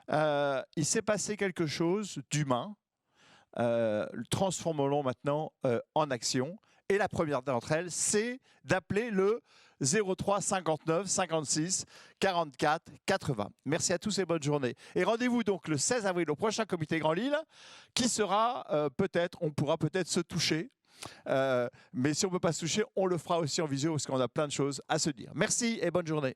Il s'est passé quelque chose d'humain. Transformons-le maintenant en action. Et la première d'entre elles, c'est d'appeler le 03 59 56 44 80. Merci à tous et bonne journée. Et rendez-vous donc le 16 avril au prochain comité Grand Lille, qui sera on pourra peut-être se toucher. Mais si on ne peut pas se toucher, on le fera aussi en visio parce qu'on a plein de choses à se dire. Merci et bonne journée.